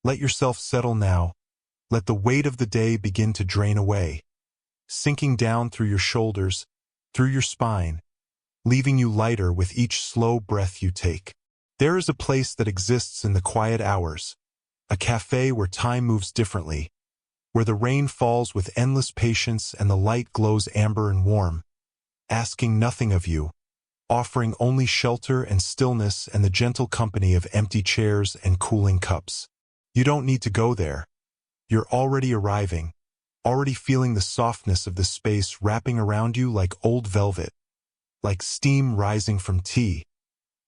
Let yourself settle now. Let the weight of the day begin to drain away, sinking down through your shoulders, through your spine, leaving you lighter with each slow breath you take. There is a place that exists in the quiet hours, a cafe where time moves differently, where the rain falls with endless patience and the light glows amber and warm, asking nothing of you, offering only shelter and stillness and the gentle company of empty chairs and cooling cups. You don't need to go there. You're already arriving, already feeling the softness of the space wrapping around you like old velvet, like steam rising from tea,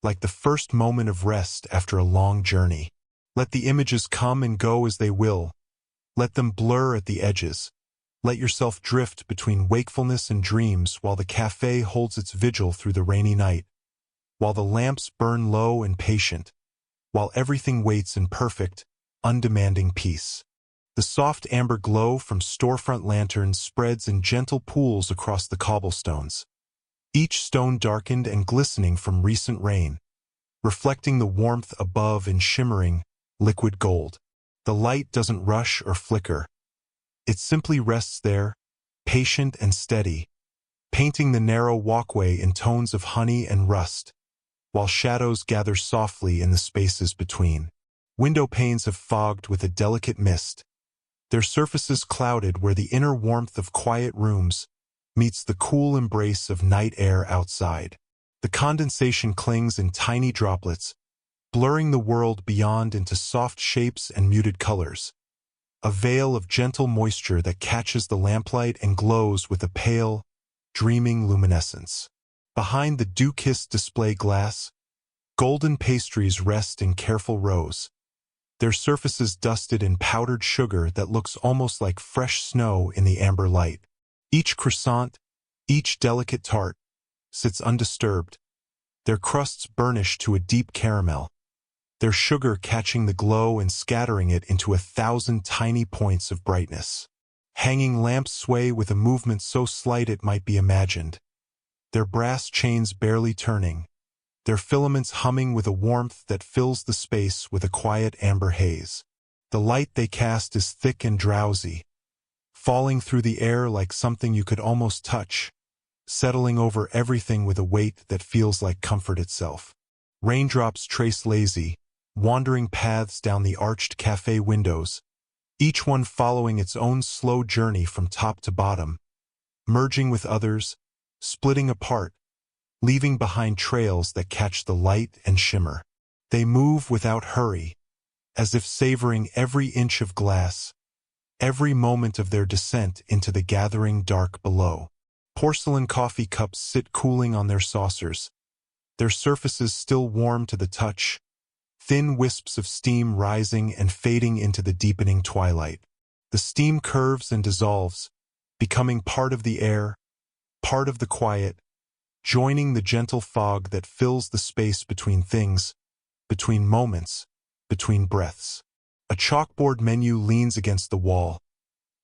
like the first moment of rest after a long journey. Let the images come and go as they will. Let them blur at the edges. Let yourself drift between wakefulness and dreams while the cafe holds its vigil through the rainy night, while the lamps burn low and patient, while everything waits in perfect, undemanding peace. The soft amber glow from storefront lanterns spreads in gentle pools across the cobblestones, each stone darkened and glistening from recent rain, reflecting the warmth above in shimmering, liquid gold. The light doesn't rush or flicker. It simply rests there, patient and steady, painting the narrow walkway in tones of honey and rust, while shadows gather softly in the spaces between. Window panes have fogged with a delicate mist, their surfaces clouded where the inner warmth of quiet rooms meets the cool embrace of night air outside. The condensation clings in tiny droplets, blurring the world beyond into soft shapes and muted colors, a veil of gentle moisture that catches the lamplight and glows with a pale, dreaming luminescence. Behind the dew-kissed display glass, golden pastries rest in careful rows, their surfaces dusted in powdered sugar that looks almost like fresh snow in the amber light. Each croissant, each delicate tart, sits undisturbed, their crusts burnished to a deep caramel, their sugar catching the glow and scattering it into 1,000 tiny points of brightness. Hanging lamps sway with a movement so slight it might be imagined, their brass chains barely turning, their filaments humming with a warmth that fills the space with a quiet amber haze. The light they cast is thick and drowsy, falling through the air like something you could almost touch, settling over everything with a weight that feels like comfort itself. Raindrops trace lazy, wandering paths down the arched cafe windows, each one following its own slow journey from top to bottom, merging with others, splitting apart, leaving behind trails that catch the light and shimmer. They move without hurry, as if savoring every inch of glass, every moment of their descent into the gathering dark below. Porcelain coffee cups sit cooling on their saucers, their surfaces still warm to the touch, thin wisps of steam rising and fading into the deepening twilight. The steam curves and dissolves, becoming part of the air, part of the quiet, joining the gentle fog that fills the space between things, between moments, between breaths. A chalkboard menu leans against the wall,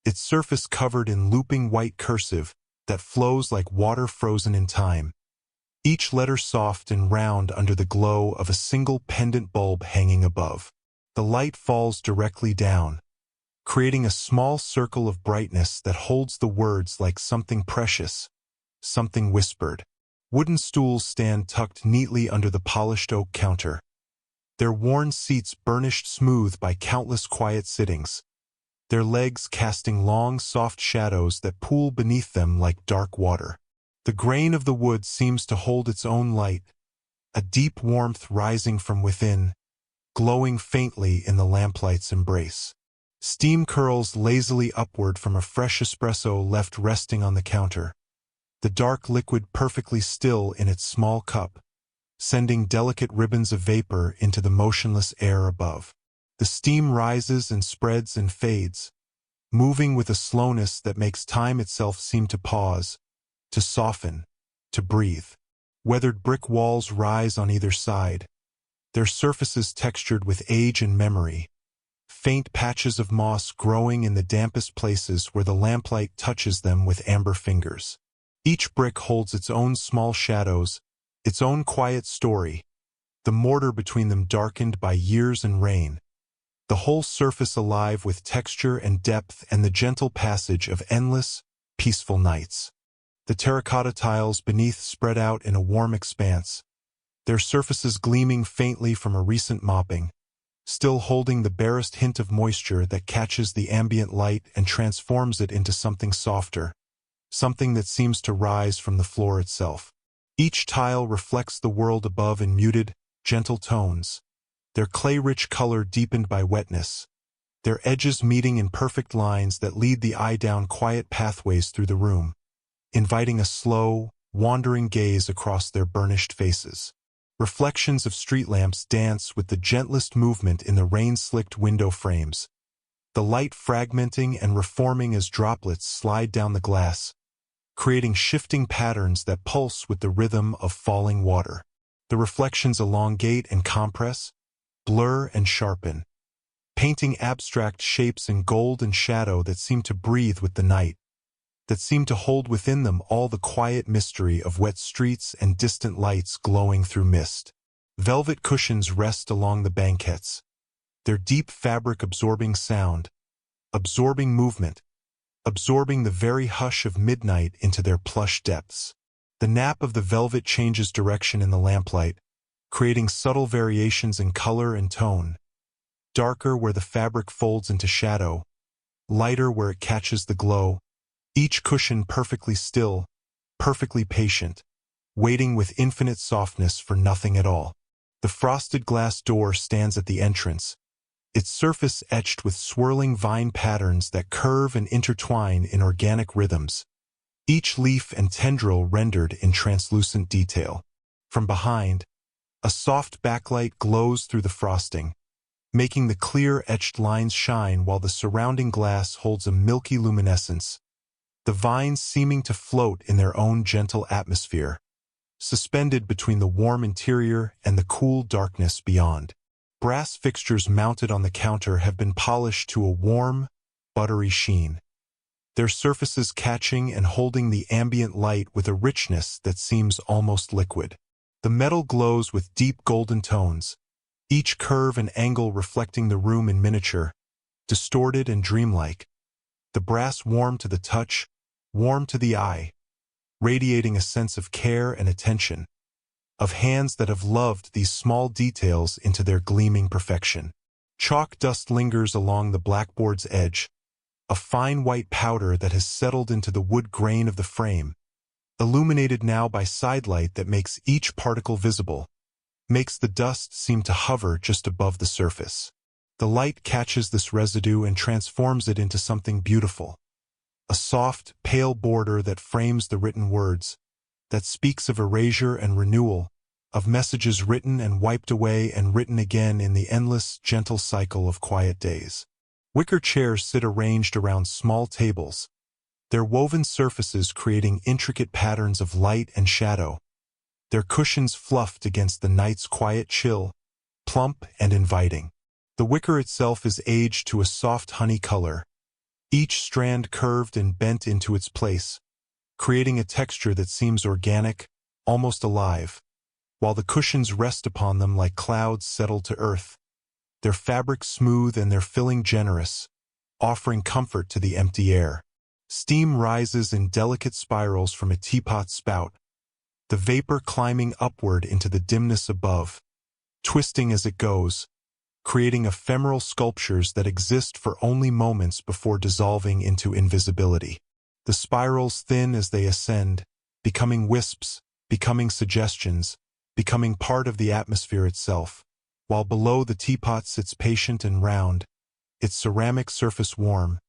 its surface covered in looping white cursive that flows like water frozen in time, each letter soft and round under the glow of a single pendant bulb hanging above. The light falls directly down, creating a small circle of brightness that holds the words like something precious, something whispered. Wooden stools stand tucked neatly under the polished oak counter, their worn seats burnished smooth by countless quiet sittings, their legs casting long, soft shadows that pool beneath them like dark water. The grain of the wood seems to hold its own light, a deep warmth rising from within, glowing faintly in the lamplight's embrace. Steam curls lazily upward from a fresh espresso left resting on the counter, the dark liquid perfectly still in its small cup, sending delicate ribbons of vapor into the motionless air above. The steam rises and spreads and fades, moving with a slowness that makes time itself seem to pause, to soften, to breathe. Weathered brick walls rise on either side, their surfaces textured with age and memory, faint patches of moss growing in the dampest places where the lamplight touches them with amber fingers. Each brick holds its own small shadows, its own quiet story, the mortar between them darkened by years and rain, the whole surface alive with texture and depth and the gentle passage of endless, peaceful nights. The terracotta tiles beneath spread out in a warm expanse, their surfaces gleaming faintly from a recent mopping, still holding the barest hint of moisture that catches the ambient light and transforms it into something softer, something that seems to rise from the floor itself. Each tile reflects the world above in muted, gentle tones, their clay-rich color deepened by wetness, their edges meeting in perfect lines that lead the eye down quiet pathways through the room, inviting a slow, wandering gaze across their burnished faces. Reflections of street lamps dance with the gentlest movement in the rain-slicked window frames, the light fragmenting and reforming as droplets slide down the glass, creating shifting patterns that pulse with the rhythm of falling water. The reflections elongate and compress, blur and sharpen, painting abstract shapes in gold and shadow that seem to breathe with the night, that seem to hold within them all the quiet mystery of wet streets and distant lights glowing through mist. Velvet cushions rest along the banquettes, their deep fabric absorbing sound, absorbing movement, absorbing the very hush of midnight into their plush depths. The nap of the velvet changes direction in the lamplight, creating subtle variations in color and tone, darker where the fabric folds into shadow, lighter where it catches the glow, each cushion perfectly still, perfectly patient, waiting with infinite softness for nothing at all. The frosted glass door stands at the entrance, its surface etched with swirling vine patterns that curve and intertwine in organic rhythms, each leaf and tendril rendered in translucent detail. From behind, a soft backlight glows through the frosting, making the clear etched lines shine while the surrounding glass holds a milky luminescence, the vines seeming to float in their own gentle atmosphere, suspended between the warm interior and the cool darkness beyond. Brass fixtures mounted on the counter have been polished to a warm, buttery sheen, their surfaces catching and holding the ambient light with a richness that seems almost liquid. The metal glows with deep golden tones, each curve and angle reflecting the room in miniature, distorted and dreamlike. The brass warm to the touch, warm to the eye, radiating a sense of care and attention, of hands that have loved these small details into their gleaming perfection. Chalk dust lingers along the blackboard's edge, a fine white powder that has settled into the wood grain of the frame, illuminated now by sidelight that makes each particle visible, makes the dust seem to hover just above the surface. The light catches this residue and transforms it into something beautiful, a soft, pale border that frames the written words, that speaks of erasure and renewal, of messages written and wiped away and written again in the endless, gentle cycle of quiet days. Wicker chairs sit arranged around small tables, their woven surfaces creating intricate patterns of light and shadow, their cushions fluffed against the night's quiet chill, plump and inviting. The wicker itself is aged to a soft honey color, each strand curved and bent into its place, creating a texture that seems organic, almost alive, while the cushions rest upon them like clouds settled to earth, their fabric smooth and their filling generous, offering comfort to the empty air. Steam rises in delicate spirals from a teapot spout, the vapor climbing upward into the dimness above, twisting as it goes, creating ephemeral sculptures that exist for only moments before dissolving into invisibility. The spirals thin as they ascend, becoming wisps, becoming suggestions, becoming part of the atmosphere itself, while below the teapot sits patient and round, its ceramic surface warm,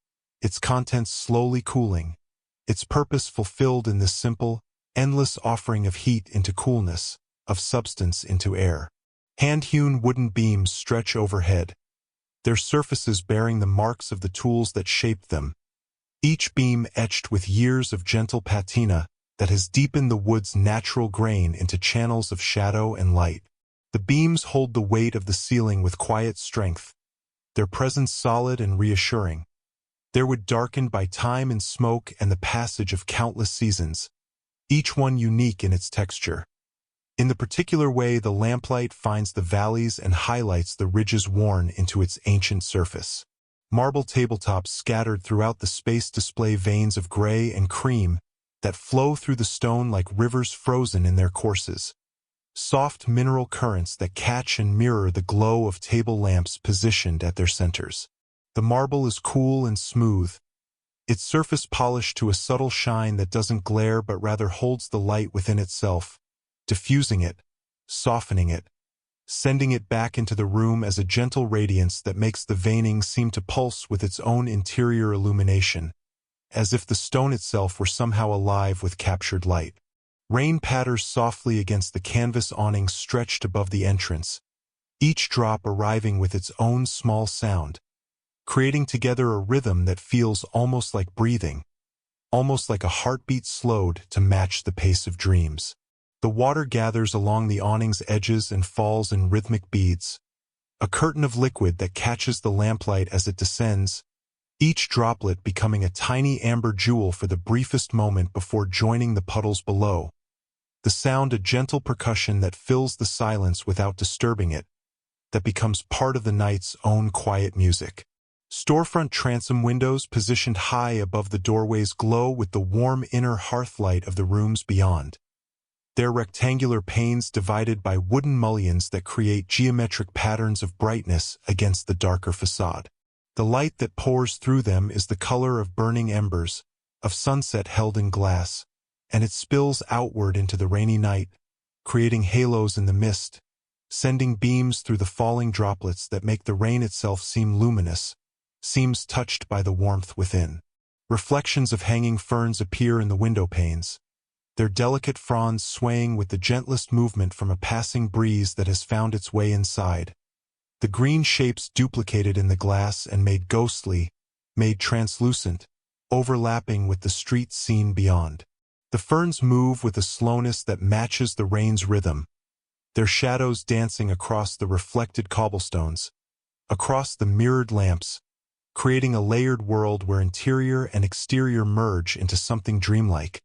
its contents slowly cooling, its purpose fulfilled in this simple, endless offering of heat into coolness, of substance into air. Hand-hewn wooden beams stretch overhead, their surfaces bearing the marks of the tools that shaped them, each beam etched with years of gentle patina that has deepened the wood's natural grain into channels of shadow and light. The beams hold the weight of the ceiling with quiet strength, their presence solid and reassuring, their wood darkened by time and smoke and the passage of countless seasons, each one unique in its texture, In the particular way the lamplight finds the valleys and highlights the ridges worn into its ancient surface. Marble tabletops scattered throughout the space display veins of gray and cream that flow through the stone like rivers frozen in their courses. Soft mineral currents that catch and mirror the glow of table lamps positioned at their centers. The marble is cool and smooth, its surface polished to a subtle shine that doesn't glare but rather holds the light within itself, diffusing it, softening it, sending it back into the room as a gentle radiance that makes the veining seem to pulse with its own interior illumination, as if the stone itself were somehow alive with captured light. Rain patters softly against the canvas awnings stretched above the entrance, each drop arriving with its own small sound, creating together a rhythm that feels almost like breathing, almost like a heartbeat slowed to match the pace of dreams. The water gathers along the awning's edges and falls in rhythmic beads, a curtain of liquid that catches the lamplight as it descends, each droplet becoming a tiny amber jewel for the briefest moment before joining the puddles below. The sound a gentle percussion that fills the silence without disturbing it, that becomes part of the night's own quiet music. Storefront transom windows positioned high above the doorways glow with the warm inner hearthlight of the rooms beyond. Their rectangular panes divided by wooden mullions that create geometric patterns of brightness against the darker facade. The light that pours through them is the color of burning embers, of sunset held in glass, and it spills outward into the rainy night, creating halos in the mist, sending beams through the falling droplets that make the rain itself seem luminous, seems touched by the warmth within. Reflections of hanging ferns appear in the window panes, their delicate fronds swaying with the gentlest movement from a passing breeze that has found its way inside. The green shapes duplicated in the glass and made ghostly, made translucent, overlapping with the street scene beyond. The ferns move with a slowness that matches the rain's rhythm, their shadows dancing across the reflected cobblestones, across the mirrored lamps, creating a layered world where interior and exterior merge into something dreamlike,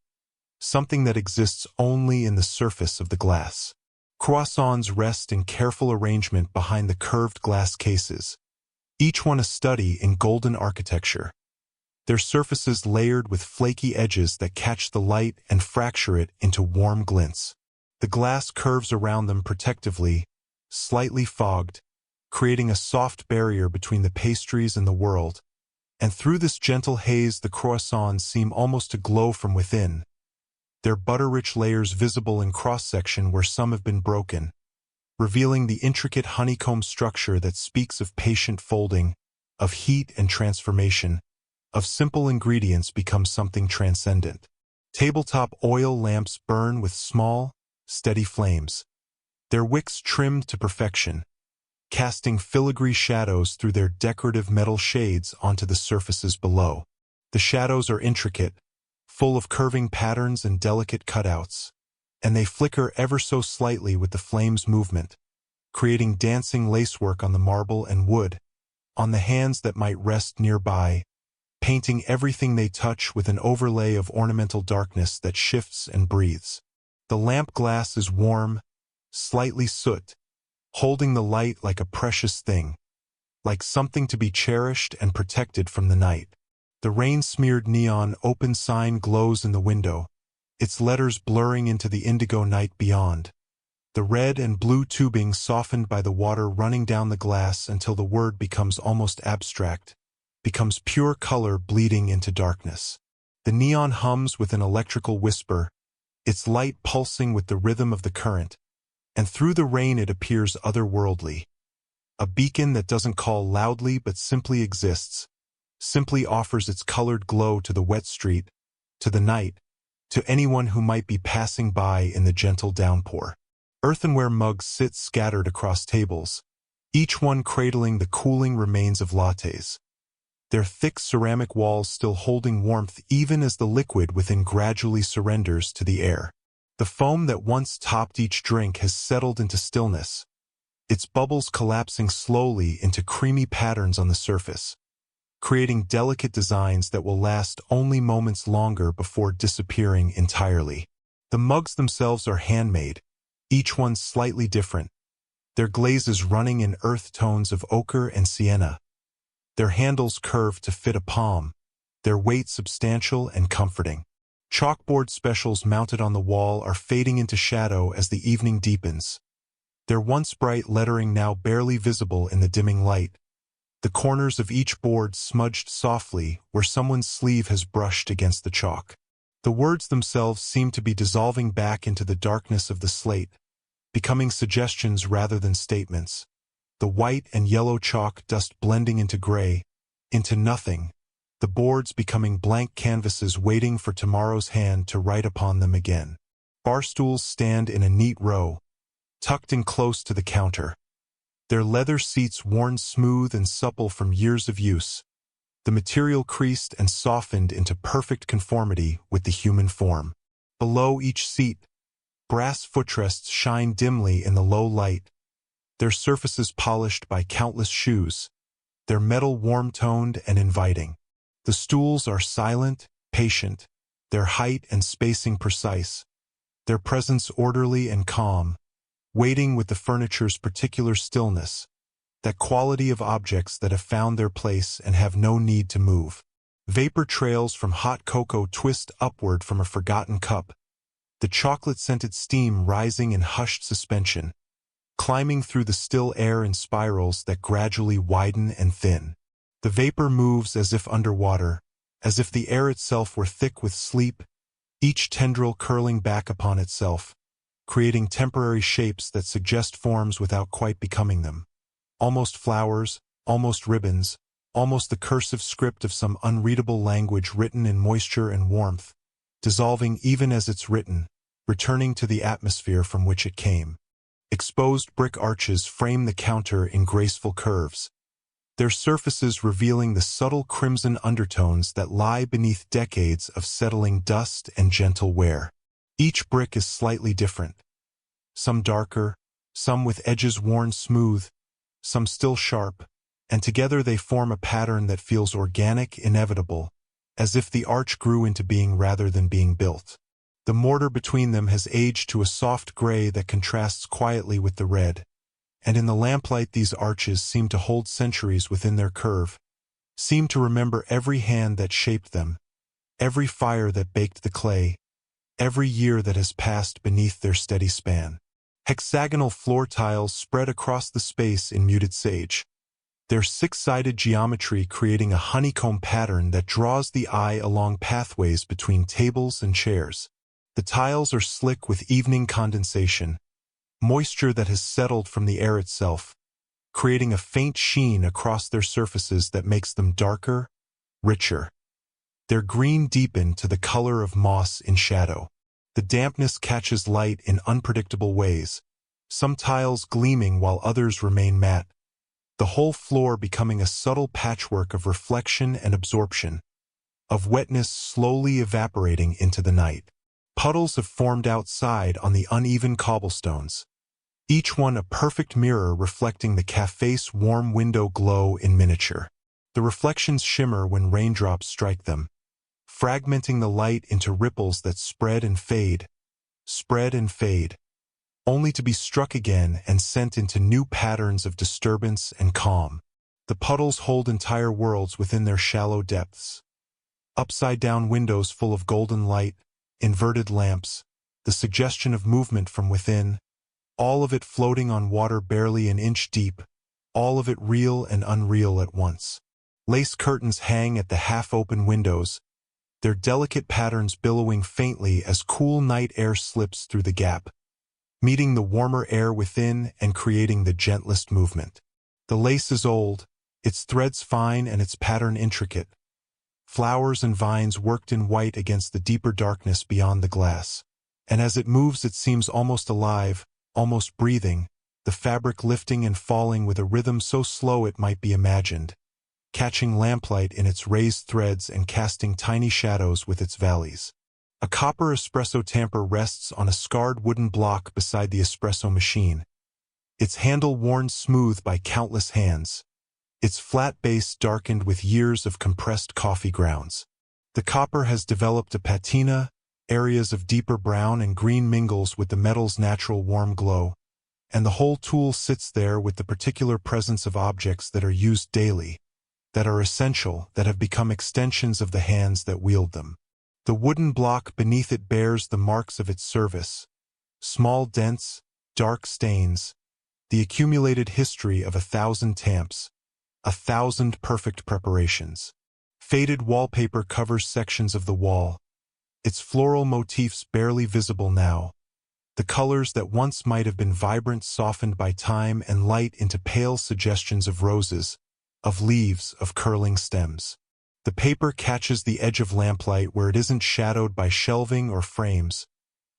something that exists only in the surface of the glass. Croissants rest in careful arrangement behind the curved glass cases, each one a study in golden architecture, their surfaces layered with flaky edges that catch the light and fracture it into warm glints. The glass curves around them protectively, slightly fogged, creating a soft barrier between the pastries and the world, and through this gentle haze the croissants seem almost to glow from within, their butter-rich layers visible in cross-section where some have been broken, revealing the intricate honeycomb structure that speaks of patient folding, of heat and transformation, of simple ingredients become something transcendent. Tabletop oil lamps burn with small, steady flames, their wicks trimmed to perfection, casting filigree shadows through their decorative metal shades onto the surfaces below. The shadows are intricate, full of curving patterns and delicate cutouts, and they flicker ever so slightly with the flame's movement, creating dancing lacework on the marble and wood, on the hands that might rest nearby, painting everything they touch with an overlay of ornamental darkness that shifts and breathes. The lamp glass is warm, slightly soot, holding the light like a precious thing, like something to be cherished and protected from the night. The rain-smeared neon open sign glows in the window, its letters blurring into the indigo night beyond. The red and blue tubing softened by the water running down the glass until the word becomes almost abstract, becomes pure color bleeding into darkness. The neon hums with an electrical whisper, its light pulsing with the rhythm of the current, and through the rain it appears otherworldly. A beacon that doesn't call loudly but simply exists, simply offers its colored glow to the wet street, to the night, to anyone who might be passing by in the gentle downpour. Earthenware mugs sit scattered across tables, each one cradling the cooling remains of lattes, their thick ceramic walls still holding warmth even as the liquid within gradually surrenders to the air. The foam that once topped each drink has settled into stillness, its bubbles collapsing slowly into creamy patterns on the surface, creating delicate designs that will last only moments longer before disappearing entirely. The mugs themselves are handmade, each one slightly different, their glazes running in earth tones of ochre and sienna, their handles curved to fit a palm, their weight substantial and comforting. Chalkboard specials mounted on the wall are fading into shadow as the evening deepens, their once bright lettering now barely visible in the dimming light, the corners of each board smudged softly where someone's sleeve has brushed against the chalk. The words themselves seem to be dissolving back into the darkness of the slate, becoming suggestions rather than statements. The white and yellow chalk dust blending into gray, into nothing, the boards becoming blank canvases waiting for tomorrow's hand to write upon them again. Bar stools stand in a neat row, tucked in close to the counter, their leather seats worn smooth and supple from years of use, the material creased and softened into perfect conformity with the human form. Below each seat, brass footrests shine dimly in the low light, their surfaces polished by countless shoes, their metal warm-toned and inviting. The stools are silent, patient, their height and spacing precise, their presence orderly and calm, waiting with the furniture's particular stillness, that quality of objects that have found their place and have no need to move. Vapor trails from hot cocoa twist upward from a forgotten cup, the chocolate-scented steam rising in hushed suspension, climbing through the still air in spirals that gradually widen and thin. The vapor moves as if underwater, as if the air itself were thick with sleep, each tendril curling back upon itself, creating temporary shapes that suggest forms without quite becoming them. Almost flowers, almost ribbons, almost the cursive script of some unreadable language written in moisture and warmth, dissolving even as it's written, returning to the atmosphere from which it came. Exposed brick arches frame the counter in graceful curves, their surfaces revealing the subtle crimson undertones that lie beneath decades of settling dust and gentle wear. Each brick is slightly different, some darker, some with edges worn smooth, some still sharp, and together they form a pattern that feels organic, inevitable, as if the arch grew into being rather than being built. The mortar between them has aged to a soft gray that contrasts quietly with the red, and in the lamplight these arches seem to hold centuries within their curve, seem to remember every hand that shaped them, every fire that baked the clay, every year that has passed beneath their steady span. Hexagonal floor tiles spread across the space in muted sage, their six-sided geometry creating a honeycomb pattern that draws the eye along pathways between tables and chairs. The tiles are slick with evening condensation, moisture that has settled from the air itself, creating a faint sheen across their surfaces that makes them darker, richer. Their green deepen to the color of moss in shadow. The dampness catches light in unpredictable ways, some tiles gleaming while others remain matte, the whole floor becoming a subtle patchwork of reflection and absorption, of wetness slowly evaporating into the night. Puddles have formed outside on the uneven cobblestones, each one a perfect mirror reflecting the café's warm window glow in miniature. The reflections shimmer when raindrops strike them, fragmenting the light into ripples that spread and fade, only to be struck again and sent into new patterns of disturbance and calm. The puddles hold entire worlds within their shallow depths. Upside-down windows full of golden light, inverted lamps, the suggestion of movement from within, all of it floating on water barely an inch deep, all of it real and unreal at once. Lace curtains hang at the half-open windows, their delicate patterns billowing faintly as cool night air slips through the gap, meeting the warmer air within and creating the gentlest movement. The lace is old, its threads fine and its pattern intricate, flowers and vines worked in white against the deeper darkness beyond the glass. And as it moves it seems almost alive, almost breathing, the fabric lifting and falling with a rhythm so slow it might be imagined, catching lamplight in its raised threads and casting tiny shadows with its valleys. A copper espresso tamper rests on a scarred wooden block beside the espresso machine, its handle worn smooth by countless hands, its flat base darkened with years of compressed coffee grounds. The copper has developed a patina, areas of deeper brown and green mingles with the metal's natural warm glow, and the whole tool sits there with the particular presence of objects that are used daily, that are essential, that have become extensions of the hands that wield them. The wooden block beneath it bears the marks of its service, small dents, dark stains, the accumulated history of 1,000 tamps, 1,000 perfect preparations. Faded wallpaper covers sections of the wall, its floral motifs barely visible now, the colors that once might have been vibrant softened by time and light into pale suggestions of roses, of leaves, of curling stems. The paper catches the edge of lamplight where it isn't shadowed by shelving or frames,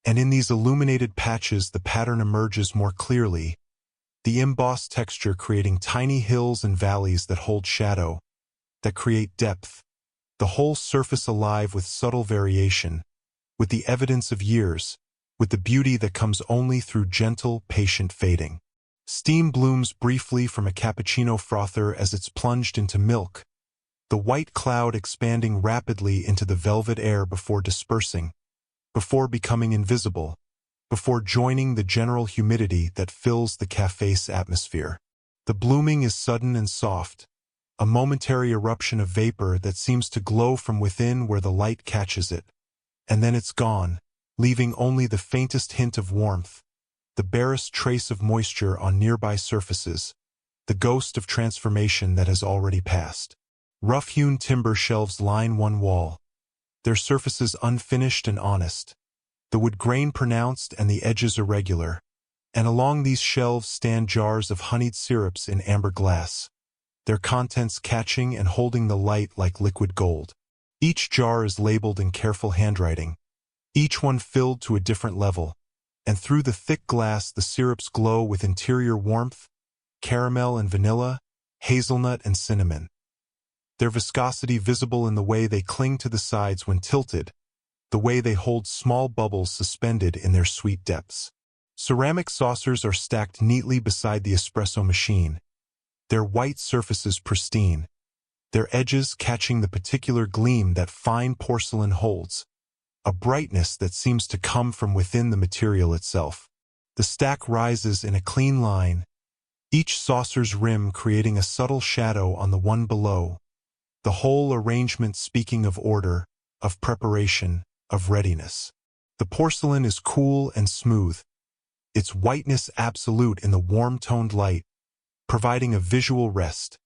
and in these illuminated patches the pattern emerges more clearly, the embossed texture creating tiny hills and valleys that hold shadow, that create depth, the whole surface alive with subtle variation, with the evidence of years, with the beauty that comes only through gentle, patient fading. Steam blooms briefly from a cappuccino frother as it's plunged into milk, the white cloud expanding rapidly into the velvet air before dispersing, before becoming invisible, before joining the general humidity that fills the café's atmosphere. The blooming is sudden and soft, a momentary eruption of vapor that seems to glow from within where the light catches it, and then it's gone, leaving only the faintest hint of warmth, the barest trace of moisture on nearby surfaces, the ghost of transformation that has already passed. Rough-hewn timber shelves line one wall, their surfaces unfinished and honest, the wood grain pronounced and the edges irregular, and along these shelves stand jars of honeyed syrups in amber glass, their contents catching and holding the light like liquid gold. Each jar is labeled in careful handwriting, each one filled to a different level, and through the thick glass the syrups glow with interior warmth, caramel and vanilla, hazelnut and cinnamon. Their viscosity visible in the way they cling to the sides when tilted, the way they hold small bubbles suspended in their sweet depths. Ceramic saucers are stacked neatly beside the espresso machine, their white surfaces pristine, their edges catching the particular gleam that fine porcelain holds, a brightness that seems to come from within the material itself. The stack rises in a clean line, each saucer's rim creating a subtle shadow on the one below, the whole arrangement speaking of order, of preparation, of readiness. The porcelain is cool and smooth, its whiteness absolute in the warm-toned light, providing a visual rest,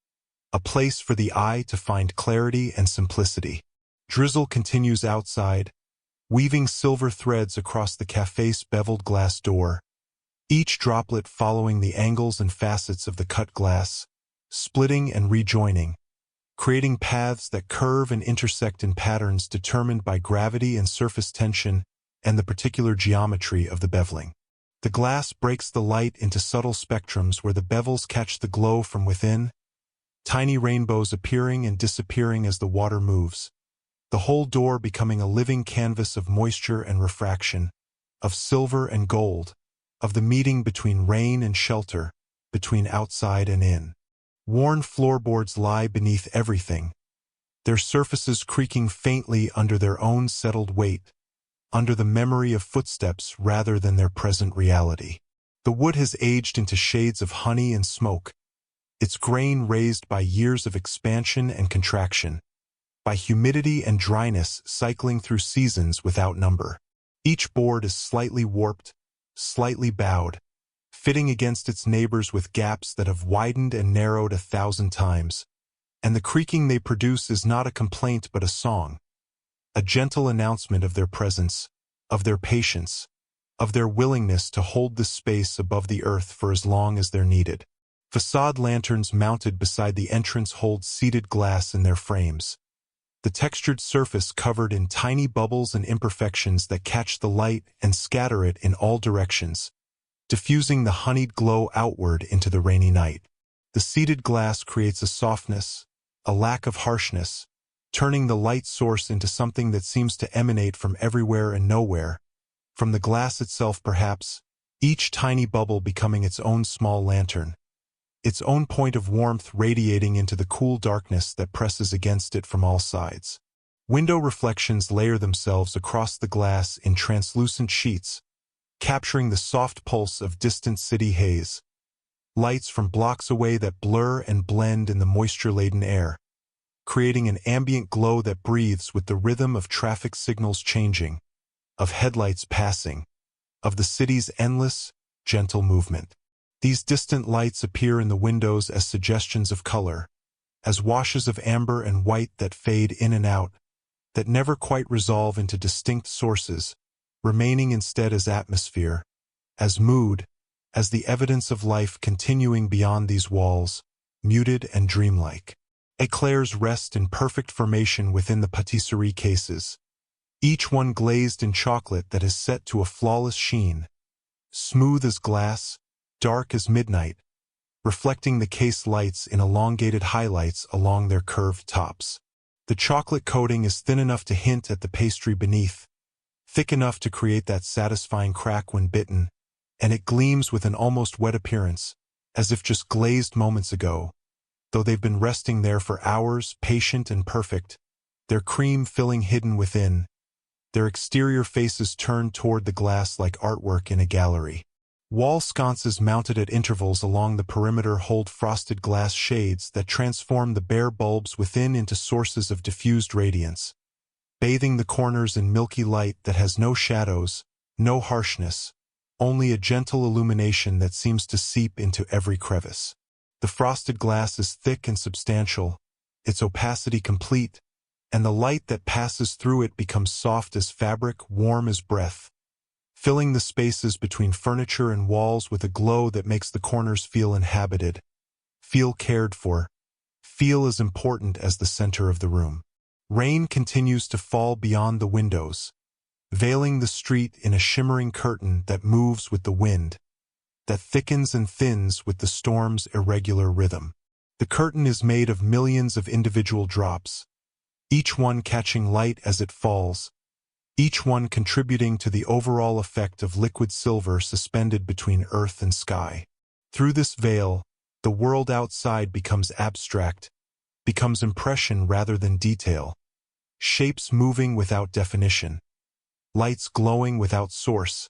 a place for the eye to find clarity and simplicity. Drizzle continues outside, weaving silver threads across the café's beveled glass door, each droplet following the angles and facets of the cut glass, splitting and rejoining, creating paths that curve and intersect in patterns determined by gravity and surface tension and the particular geometry of the beveling. The glass breaks the light into subtle spectrums where the bevels catch the glow from within, tiny rainbows appearing and disappearing as the water moves, the whole door becoming a living canvas of moisture and refraction, of silver and gold, of the meeting between rain and shelter, between outside and in. Worn floorboards lie beneath everything, their surfaces creaking faintly under their own settled weight, under the memory of footsteps rather than their present reality. The wood has aged into shades of honey and smoke, its grain raised by years of expansion and contraction, by humidity and dryness cycling through seasons without number. Each board is slightly warped, slightly bowed, fitting against its neighbors with gaps that have widened and narrowed 1,000 times, and the creaking they produce is not a complaint but a song, a gentle announcement of their presence, of their patience, of their willingness to hold the space above the earth for as long as they're needed. Facade lanterns mounted beside the entrance hold seated glass in their frames, the textured surface covered in tiny bubbles and imperfections that catch the light and scatter it in all directions, diffusing the honeyed glow outward into the rainy night. The seated glass creates a softness, a lack of harshness, turning the light source into something that seems to emanate from everywhere and nowhere, from the glass itself perhaps, each tiny bubble becoming its own small lantern, its own point of warmth radiating into the cool darkness that presses against it from all sides. Window reflections layer themselves across the glass in translucent sheets, capturing the soft pulse of distant city haze. Lights from blocks away that blur and blend in the moisture-laden air, creating an ambient glow that breathes with the rhythm of traffic signals changing, of headlights passing, of the city's endless, gentle movement. These distant lights appear in the windows as suggestions of color, as washes of amber and white that fade in and out, that never quite resolve into distinct sources, remaining instead as atmosphere, as mood, as the evidence of life continuing beyond these walls, muted and dreamlike. Eclairs rest in perfect formation within the patisserie cases, each one glazed in chocolate that is set to a flawless sheen, smooth as glass, dark as midnight, reflecting the case lights in elongated highlights along their curved tops. The chocolate coating is thin enough to hint at the pastry beneath, thick enough to create that satisfying crack when bitten, and it gleams with an almost wet appearance, as if just glazed moments ago, though they've been resting there for hours, patient and perfect, their cream filling hidden within, their exterior faces turned toward the glass like artwork in a gallery. Wall sconces mounted at intervals along the perimeter hold frosted glass shades that transform the bare bulbs within into sources of diffused radiance, bathing the corners in milky light that has no shadows, no harshness, only a gentle illumination that seems to seep into every crevice. The frosted glass is thick and substantial, its opacity complete, and the light that passes through it becomes soft as fabric, warm as breath, filling the spaces between furniture and walls with a glow that makes the corners feel inhabited, feel cared for, feel as important as the center of the room. Rain continues to fall beyond the windows, veiling the street in a shimmering curtain that moves with the wind, that thickens and thins with the storm's irregular rhythm. The curtain is made of millions of individual drops, each one catching light as it falls, each one contributing to the overall effect of liquid silver suspended between earth and sky. Through this veil, the world outside becomes abstract, becomes impression rather than detail, shapes moving without definition, lights glowing without source,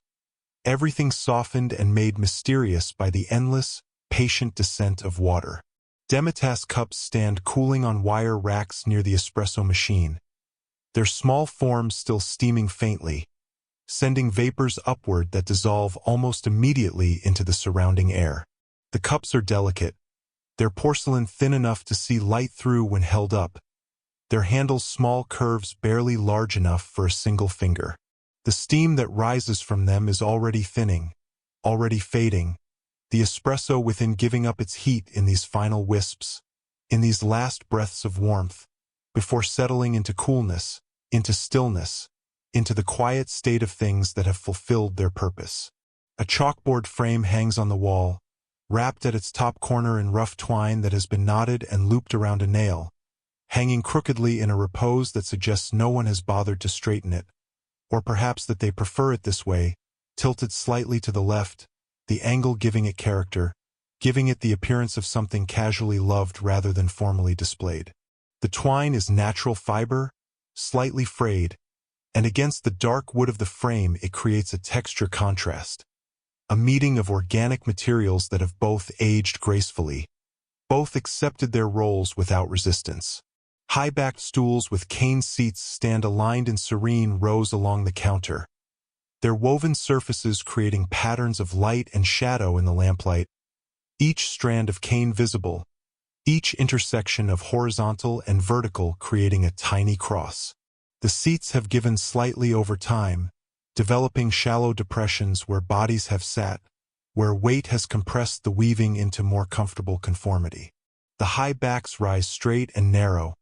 everything softened and made mysterious by the endless, patient descent of water. Demitasse cups stand cooling on wire racks near the espresso machine, their small forms still steaming faintly, sending vapors upward that dissolve almost immediately into the surrounding air. The cups are delicate, their porcelain thin enough to see light through when held up, their handles small curves barely large enough for a single finger. The steam that rises from them is already thinning, already fading, the espresso within giving up its heat in these final wisps, in these last breaths of warmth, before settling into coolness, into stillness, into the quiet state of things that have fulfilled their purpose. A chalkboard frame hangs on the wall, wrapped at its top corner in rough twine that has been knotted and looped around a nail, hanging crookedly in a repose that suggests no one has bothered to straighten it, or perhaps that they prefer it this way, tilted slightly to the left, the angle giving it character, giving it the appearance of something casually loved rather than formally displayed. The twine is natural fiber, slightly frayed, and against the dark wood of the frame it creates a texture contrast, a meeting of organic materials that have both aged gracefully, both accepted their roles without resistance. High-backed stools with cane seats stand aligned in serene rows along the counter, their woven surfaces creating patterns of light and shadow in the lamplight, each strand of cane visible, each intersection of horizontal and vertical creating a tiny cross. The seats have given slightly over time, developing shallow depressions where bodies have sat, where weight has compressed the weaving into more comfortable conformity. The high backs rise straight and narrow,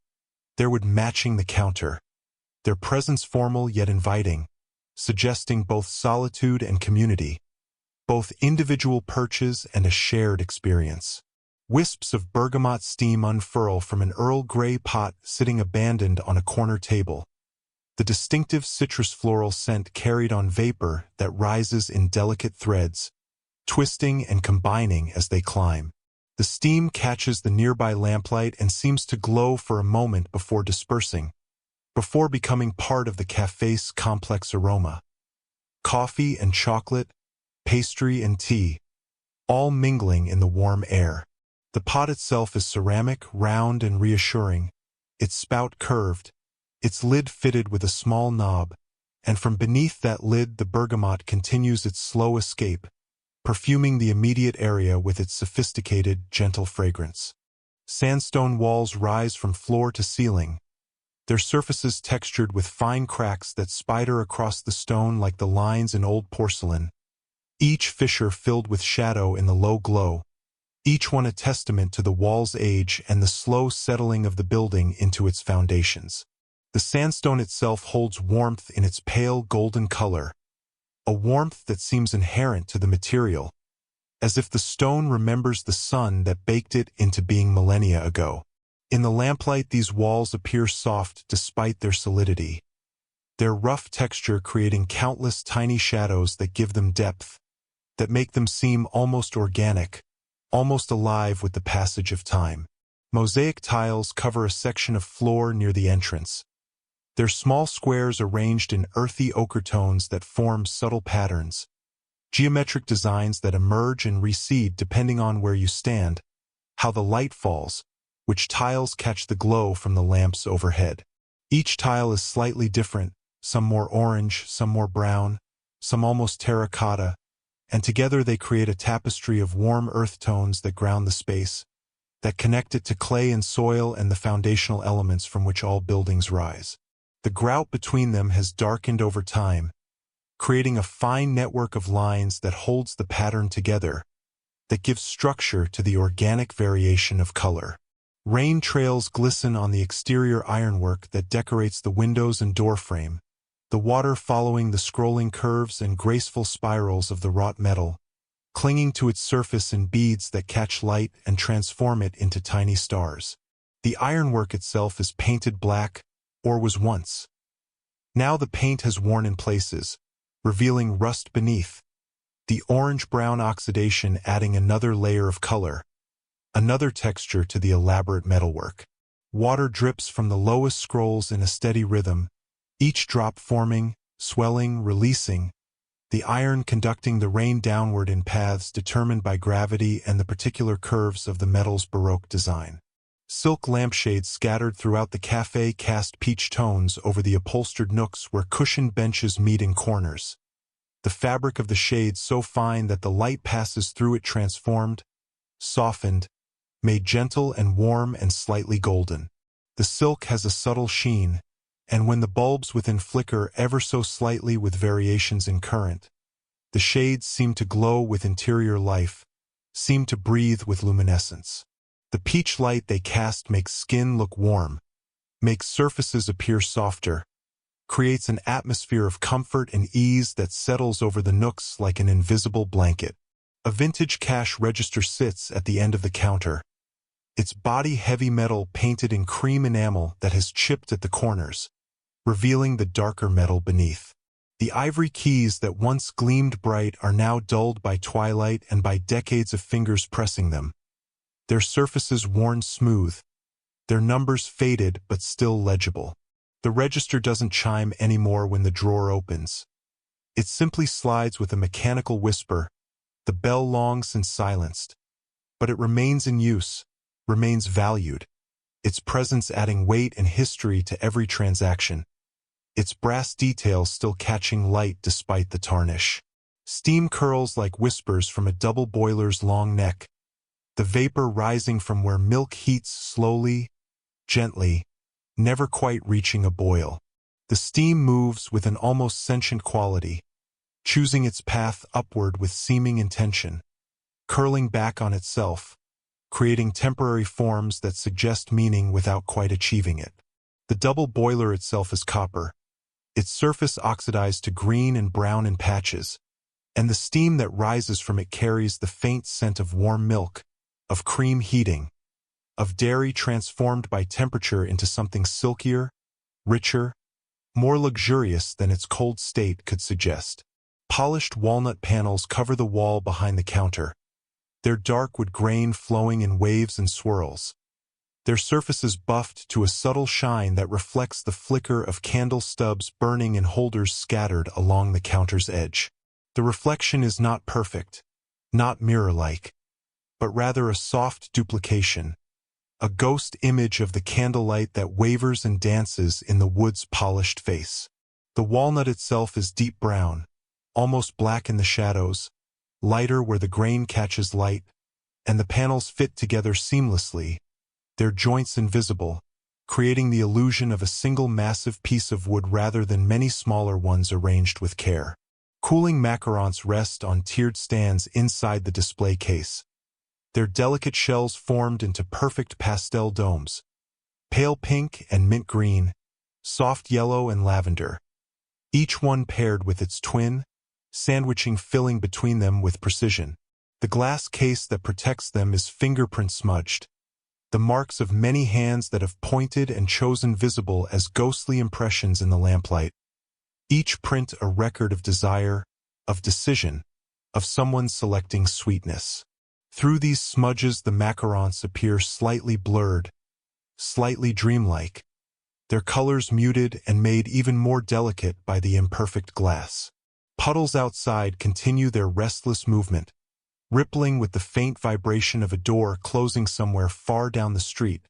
their wood matching the counter, their presence formal yet inviting, suggesting both solitude and community, both individual perches and a shared experience. Wisps of bergamot steam unfurl from an Earl Grey pot sitting abandoned on a corner table, the distinctive citrus floral scent carried on vapor that rises in delicate threads, twisting and combining as they climb. The steam catches the nearby lamplight and seems to glow for a moment before dispersing, before becoming part of the café's complex aroma. Coffee and chocolate, pastry and tea, all mingling in the warm air. The pot itself is ceramic, round and reassuring, its spout curved, its lid fitted with a small knob, and from beneath that lid the bergamot continues its slow escape, perfuming the immediate area with its sophisticated, gentle fragrance. Sandstone walls rise from floor to ceiling, their surfaces textured with fine cracks that spider across the stone like the lines in old porcelain, each fissure filled with shadow in the low glow, each one a testament to the wall's age and the slow settling of the building into its foundations. The sandstone itself holds warmth in its pale golden color, a warmth that seems inherent to the material, as if the stone remembers the sun that baked it into being millennia ago. In the lamplight, these walls appear soft despite their solidity, their rough texture creating countless tiny shadows that give them depth, that make them seem almost organic, almost alive with the passage of time. Mosaic tiles cover a section of floor near the entrance, their small squares arranged in earthy ochre tones that form subtle patterns, geometric designs that emerge and recede depending on where you stand, how the light falls, which tiles catch the glow from the lamps overhead. Each tile is slightly different, some more orange, some more brown, some almost terracotta, and together they create a tapestry of warm earth tones that ground the space, that connect it to clay and soil and the foundational elements from which all buildings rise. The grout between them has darkened over time, creating a fine network of lines that holds the pattern together, that gives structure to the organic variation of color. Rain trails glisten on the exterior ironwork that decorates the windows and doorframe, the water following the scrolling curves and graceful spirals of the wrought metal, clinging to its surface in beads that catch light and transform it into tiny stars. The ironwork itself is painted black, or was once. Now the paint has worn in places, revealing rust beneath, the orange-brown oxidation adding another layer of color, another texture to the elaborate metalwork. Water drips from the lowest scrolls in a steady rhythm, each drop forming, swelling, releasing, the iron conducting the rain downward in paths determined by gravity and the particular curves of the metal's Baroque design. Silk lampshades scattered throughout the café cast peach tones over the upholstered nooks where cushioned benches meet in corners, the fabric of the shades so fine that the light passes through it transformed, softened, made gentle and warm and slightly golden. The silk has a subtle sheen, and when the bulbs within flicker ever so slightly with variations in current, the shades seem to glow with interior life, seem to breathe with luminescence. The peach light they cast makes skin look warm, makes surfaces appear softer, creates an atmosphere of comfort and ease that settles over the nooks like an invisible blanket. A vintage cash register sits at the end of the counter, its body heavy metal painted in cream enamel that has chipped at the corners, revealing the darker metal beneath. The ivory keys that once gleamed bright are now dulled by twilight and by decades of fingers pressing them, their surfaces worn smooth, their numbers faded but still legible. The register doesn't chime anymore when the drawer opens. It simply slides with a mechanical whisper, the bell long since silenced. But it remains in use, remains valued, its presence adding weight and history to every transaction, its brass details still catching light despite the tarnish. Steam curls like whispers from a double boiler's long neck, the vapor rising from where milk heats slowly, gently, never quite reaching a boil. The steam moves with an almost sentient quality, choosing its path upward with seeming intention, curling back on itself, creating temporary forms that suggest meaning without quite achieving it. The double boiler itself is copper, its surface oxidized to green and brown in patches, and the steam that rises from it carries the faint scent of warm milk, of cream heating, of dairy transformed by temperature into something silkier, richer, more luxurious than its cold state could suggest. Polished walnut panels cover the wall behind the counter, their dark wood grain flowing in waves and swirls, their surfaces buffed to a subtle shine that reflects the flicker of candle stubs burning in holders scattered along the counter's edge. The reflection is not perfect, not mirror-like, but rather a soft duplication, a ghost image of the candlelight that wavers and dances in the wood's polished face. The walnut itself is deep brown, almost black in the shadows, lighter where the grain catches light, and the panels fit together seamlessly, their joints invisible, creating the illusion of a single massive piece of wood rather than many smaller ones arranged with care. Cooling macarons rest on tiered stands inside the display case, their delicate shells formed into perfect pastel domes, pale pink and mint green, soft yellow and lavender, each one paired with its twin, sandwiching filling between them with precision. The glass case that protects them is fingerprint smudged, the marks of many hands that have pointed and chosen visible as ghostly impressions in the lamplight. Each print a record of desire, of decision, of someone selecting sweetness. Through these smudges the macarons appear slightly blurred, slightly dreamlike, their colors muted and made even more delicate by the imperfect glass. Puddles outside continue their restless movement, rippling with the faint vibration of a door closing somewhere far down the street,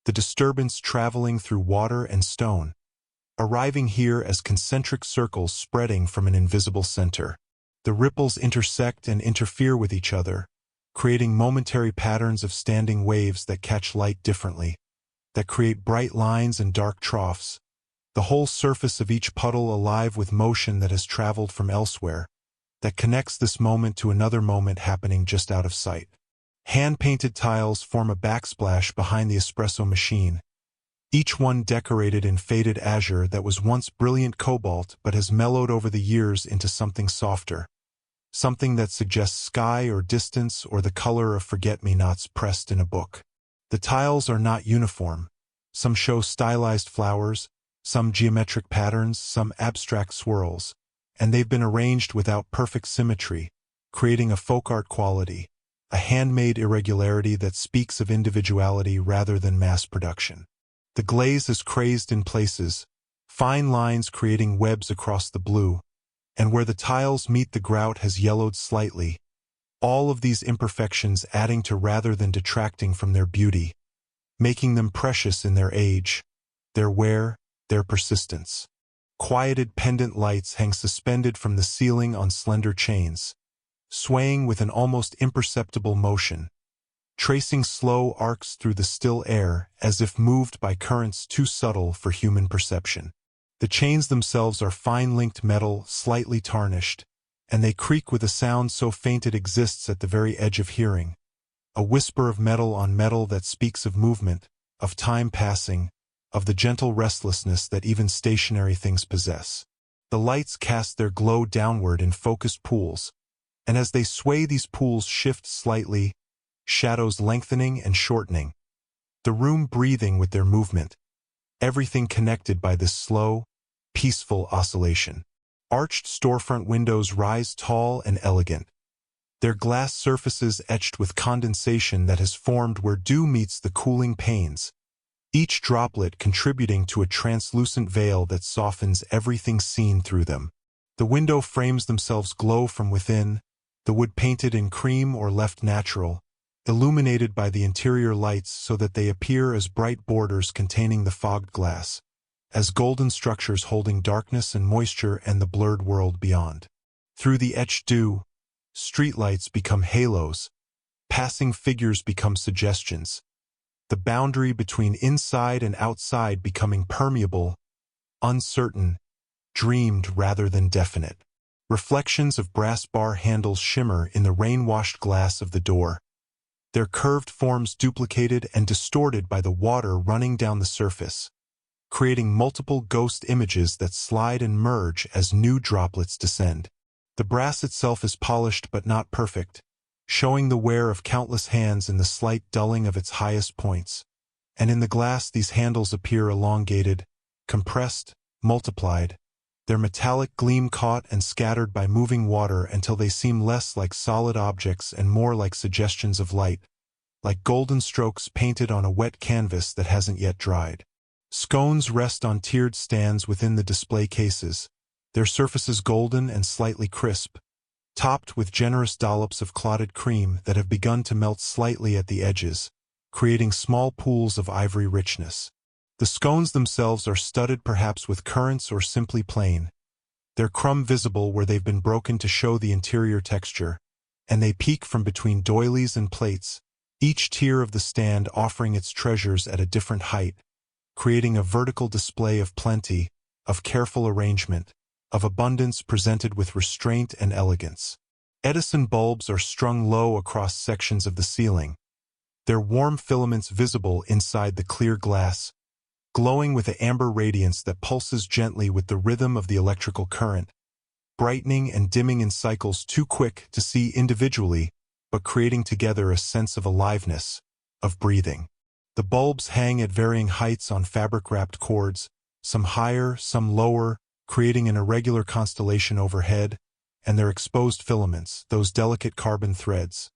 the disturbance traveling through water and stone, arriving here as concentric circles spreading from an invisible center. The ripples intersect and interfere with each other, creating momentary patterns of standing waves that catch light differently, that create bright lines and dark troughs, the whole surface of each puddle alive with motion that has traveled from elsewhere, that connects this moment to another moment happening just out of sight. Hand-painted tiles form a backsplash behind the espresso machine, each one decorated in faded azure that was once brilliant cobalt but has mellowed over the years into something softer, something that suggests sky or distance or the color of forget-me-nots pressed in a book. The tiles are not uniform. Some show stylized flowers, some geometric patterns, some abstract swirls, and they've been arranged without perfect symmetry, creating a folk art quality, a handmade irregularity that speaks of individuality rather than mass production. The glaze is crazed in places, fine lines creating webs across the blue, and where the tiles meet the grout has yellowed slightly, all of these imperfections adding to rather than detracting from their beauty, making them precious in their age, their wear, their persistence. Quieted pendant lights hang suspended from the ceiling on slender chains, swaying with an almost imperceptible motion, tracing slow arcs through the still air as if moved by currents too subtle for human perception. The chains themselves are fine-linked metal, slightly tarnished, and they creak with a sound so faint it exists at the very edge of hearing, a whisper of metal on metal that speaks of movement, of time passing, of the gentle restlessness that even stationary things possess. The lights cast their glow downward in focused pools, and as they sway these pools shift slightly, shadows lengthening and shortening, the room breathing with their movement, everything connected by this slow, peaceful oscillation. Arched storefront windows rise tall and elegant, their glass surfaces etched with condensation that has formed where dew meets the cooling panes, each droplet contributing to a translucent veil that softens everything seen through them. The window frames themselves glow from within, the wood painted in cream or left natural, illuminated by the interior lights so that they appear as bright borders containing the fogged glass, as golden structures holding darkness and moisture and the blurred world beyond. Through the etched dew, streetlights become halos, passing figures become suggestions, the boundary between inside and outside becoming permeable, uncertain, dreamed rather than definite. Reflections of brass bar handles shimmer in the rain-washed glass of the door, their curved forms duplicated and distorted by the water running down the surface, creating multiple ghost images that slide and merge as new droplets descend. The brass itself is polished but not perfect, showing the wear of countless hands in the slight dulling of its highest points, and in the glass these handles appear elongated, compressed, multiplied, their metallic gleam caught and scattered by moving water until they seem less like solid objects and more like suggestions of light, like golden strokes painted on a wet canvas that hasn't yet dried. Scones rest on tiered stands within the display cases, their surfaces golden and slightly crisp, topped with generous dollops of clotted cream that have begun to melt slightly at the edges, creating small pools of ivory richness. The scones themselves are studded perhaps with currants or simply plain, their crumb visible where they've been broken to show the interior texture, and they peek from between doilies and plates, each tier of the stand offering its treasures at a different height, creating a vertical display of plenty, of careful arrangement, of abundance presented with restraint and elegance. Edison bulbs are strung low across sections of the ceiling, their warm filaments visible inside the clear glass, glowing with an amber radiance that pulses gently with the rhythm of the electrical current, brightening and dimming in cycles too quick to see individually, but creating together a sense of aliveness, of breathing. The bulbs hang at varying heights on fabric-wrapped cords, some higher, some lower, creating an irregular constellation overhead, and their exposed filaments, those delicate carbon threads,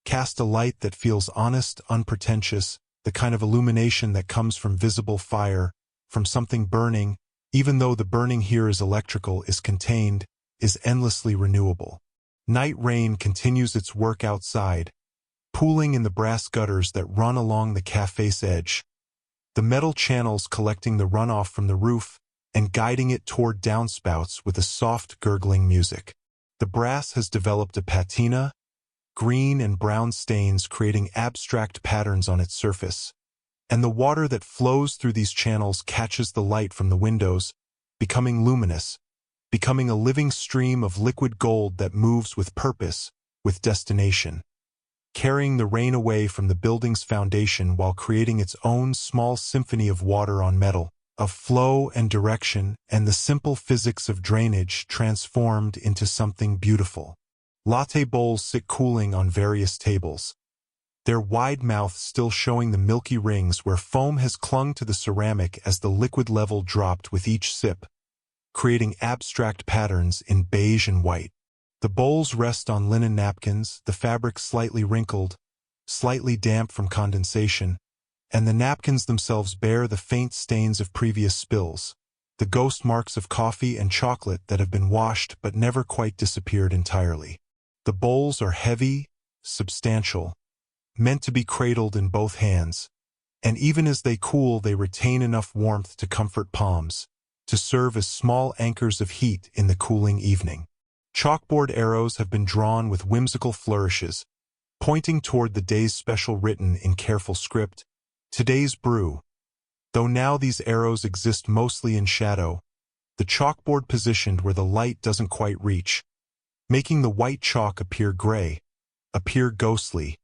cast a light that feels honest, unpretentious, the kind of illumination that comes from visible fire, from something burning, even though the burning here is electrical, is contained, is endlessly renewable. Night rain continues its work outside, pooling in the brass gutters that run along the café's edge, the metal channels collecting the runoff from the roof and guiding it toward downspouts with a soft gurgling music. The brass has developed a patina, green and brown stains creating abstract patterns on its surface, and the water that flows through these channels catches the light from the windows, becoming luminous, becoming a living stream of liquid gold that moves with purpose, with destination, carrying the rain away from the building's foundation while creating its own small symphony of water on metal, of flow and direction and the simple physics of drainage transformed into something beautiful. Latte bowls sit cooling on various tables, their wide mouths still showing the milky rings where foam has clung to the ceramic as the liquid level dropped with each sip, creating abstract patterns in beige and white. The bowls rest on linen napkins, the fabric slightly wrinkled, slightly damp from condensation, and the napkins themselves bear the faint stains of previous spills, the ghost marks of coffee and chocolate that have been washed but never quite disappeared entirely. The bowls are heavy, substantial, meant to be cradled in both hands, and even as they cool they retain enough warmth to comfort palms, to serve as small anchors of heat in the cooling evening. Chalkboard arrows have been drawn with whimsical flourishes, pointing toward the day's special written in careful script, today's brew. Though now these arrows exist mostly in shadow, the chalkboard positioned where the light doesn't quite reach, making the white chalk appear gray, appear ghostly,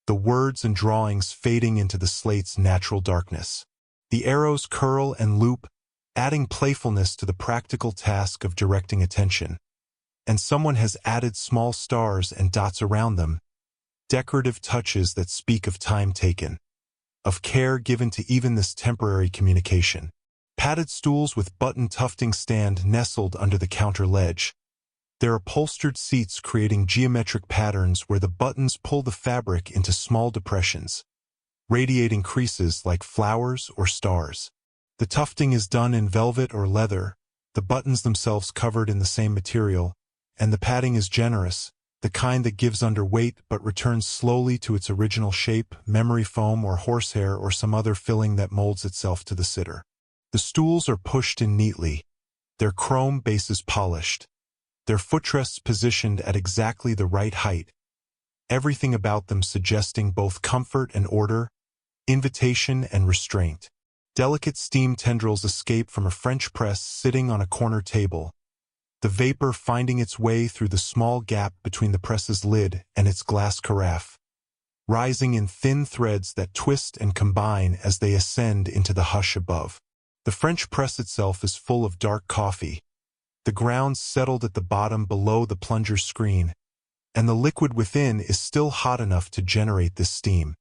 the words and drawings fading into the slate's natural darkness. The arrows curl and loop, adding playfulness to the practical task of directing attention. And someone has added small stars and dots around them, decorative touches that speak of time taken, of care given to even this temporary communication. Padded stools with button tufting stand nestled under the counter ledge, their upholstered seats creating geometric patterns where the buttons pull the fabric into small depressions, radiating creases like flowers or stars. The tufting is done in velvet or leather, the buttons themselves covered in the same material, and the padding is generous, the kind that gives under weight but returns slowly to its original shape, memory foam or horsehair or some other filling that molds itself to the sitter. The stools are pushed in neatly, their chrome bases polished, their footrests positioned at exactly the right height, everything about them suggesting both comfort and order, invitation and restraint. Delicate steam tendrils escape from a French press sitting on a corner table, the vapor finding its way through the small gap between the press's lid and its glass carafe, rising in thin threads that twist and combine as they ascend into the hush above. The French press itself is full of dark coffee, the grounds settled at the bottom below the plunger screen, and the liquid within is still hot enough to generate this steam,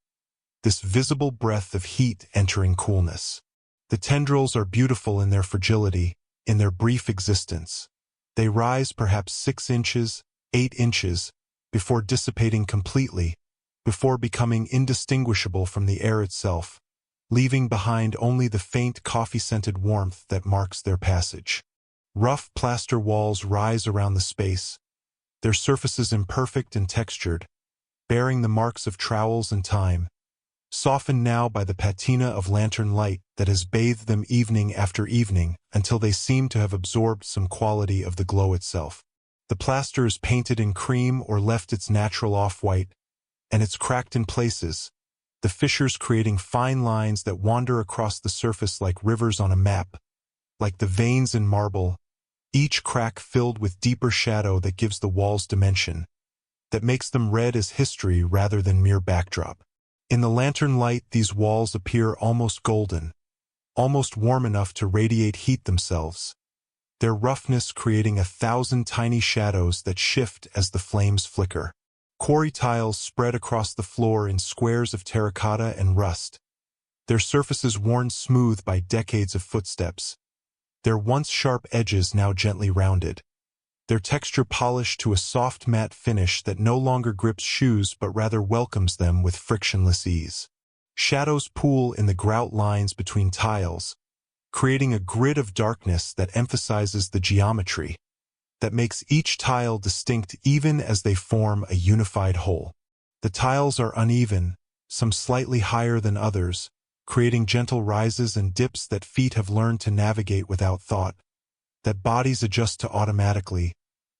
this visible breath of heat entering coolness. The tendrils are beautiful in their fragility, in their brief existence. They rise perhaps 6 inches, 8 inches, before dissipating completely, before becoming indistinguishable from the air itself, leaving behind only the faint coffee-scented warmth that marks their passage. Rough plaster walls rise around the space, their surfaces imperfect and textured, bearing the marks of trowels and time, softened now by the patina of lantern light that has bathed them evening after evening until they seem to have absorbed some quality of the glow itself. The plaster is painted in cream or left its natural off-white, and it's cracked in places, the fissures creating fine lines that wander across the surface like rivers on a map, like the veins in marble, each crack filled with deeper shadow that gives the walls dimension, that makes them read as history rather than mere backdrop. In the lantern light, these walls appear almost golden, almost warm enough to radiate heat themselves, their roughness creating 1,000 tiny shadows that shift as the flames flicker. Quarry tiles spread across the floor in squares of terracotta and rust, their surfaces worn smooth by decades of footsteps, their once sharp edges now gently rounded, their texture polished to a soft matte finish that no longer grips shoes but rather welcomes them with frictionless ease. Shadows pool in the grout lines between tiles, creating a grid of darkness that emphasizes the geometry, that makes each tile distinct even as they form a unified whole. The tiles are uneven, some slightly higher than others, creating gentle rises and dips that feet have learned to navigate without thought, that bodies adjust to automatically,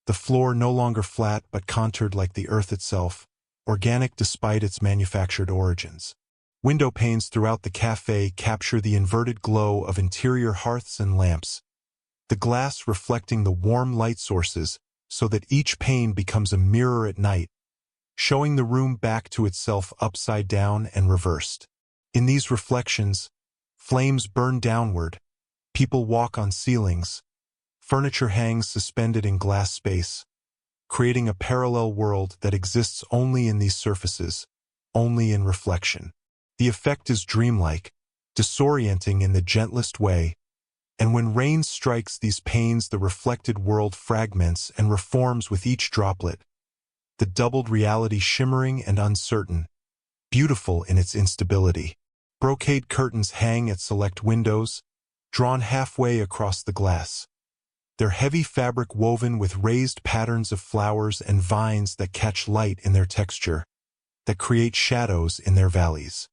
the floor no longer flat but contoured like the earth itself, organic despite its manufactured origins. Window panes throughout the café capture the inverted glow of interior hearths and lamps, the glass reflecting the warm light sources so that each pane becomes a mirror at night, showing the room back to itself upside down and reversed. In these reflections, flames burn downward, people walk on ceilings, furniture hangs suspended in glass space, creating a parallel world that exists only in these surfaces, only in reflection. The effect is dreamlike, disorienting in the gentlest way, and when rain strikes these panes, the reflected world fragments and reforms with each droplet, the doubled reality shimmering and uncertain, beautiful in its instability. Brocade curtains hang at select windows, drawn halfway across the glass, their heavy fabric woven with raised patterns of flowers and vines that catch light in their texture, that create shadows in their valleys.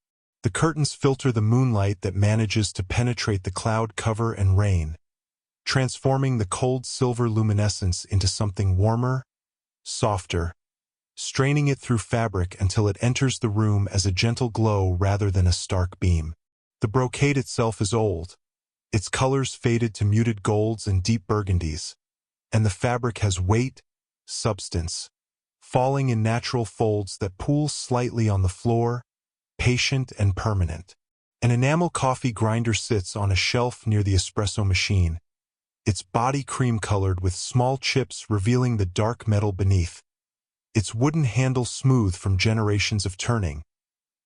The curtains filter the moonlight that manages to penetrate the cloud cover and rain, transforming the cold silver luminescence into something warmer, softer, straining it through fabric until it enters the room as a gentle glow rather than a stark beam. The brocade itself is old, its colors faded to muted golds and deep burgundies, and the fabric has weight, substance, falling in natural folds that pool slightly on the floor, patient and permanent. An enamel coffee grinder sits on a shelf near the espresso machine, its body cream-colored with small chips revealing the dark metal beneath, its wooden handle smooth from generations of turning,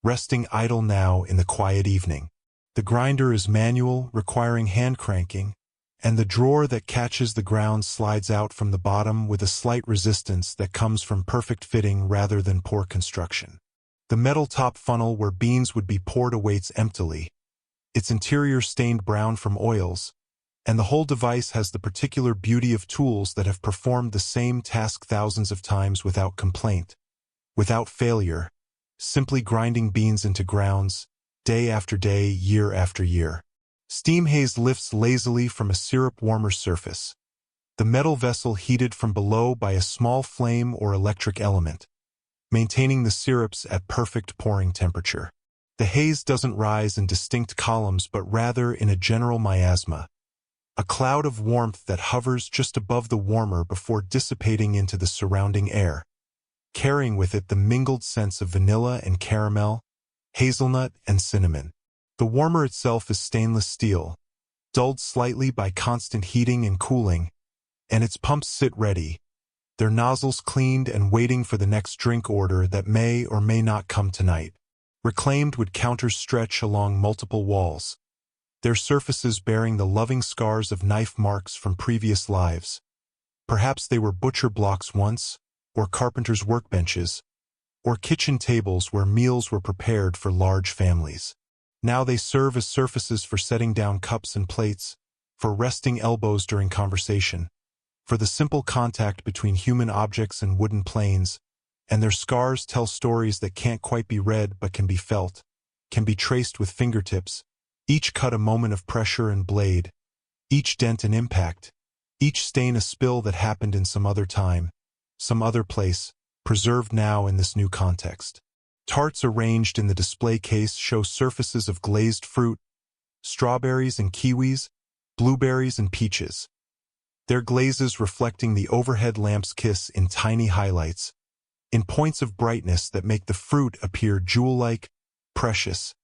resting idle now in the quiet evening. The grinder is manual, requiring hand cranking, and the drawer that catches the ground slides out from the bottom with a slight resistance that comes from perfect fitting rather than poor construction. The metal top funnel where beans would be poured awaits emptily, its interior stained brown from oils, and the whole device has the particular beauty of tools that have performed the same task thousands of times without complaint, without failure, simply grinding beans into grounds, day after day, year after year. Steam haze lifts lazily from a syrup-warmer surface, the metal vessel heated from below by a small flame or electric element, maintaining the syrups at perfect pouring temperature. The haze doesn't rise in distinct columns but rather in a general miasma, a cloud of warmth that hovers just above the warmer before dissipating into the surrounding air, carrying with it the mingled scents of vanilla and caramel, hazelnut and cinnamon. The warmer itself is stainless steel, dulled slightly by constant heating and cooling, and its pumps sit ready, their nozzles cleaned and waiting for the next drink order that may or may not come tonight. Reclaimed wood counters stretch along multiple walls, their surfaces bearing the loving scars of knife marks from previous lives. Perhaps they were butcher blocks once, or carpenter's workbenches, or kitchen tables where meals were prepared for large families. Now they serve as surfaces for setting down cups and plates, for resting elbows during conversation, for the simple contact between human objects and wooden planes, and their scars tell stories that can't quite be read but can be felt, can be traced with fingertips, each cut a moment of pressure and blade, each dent an impact, each stain a spill that happened in some other time, some other place, preserved now in this new context. Tarts arranged in the display case show surfaces of glazed fruit, strawberries and kiwis, blueberries and peaches, their glazes reflecting the overhead lamp's kiss in tiny highlights, in points of brightness that make the fruit appear jewel-like, precious,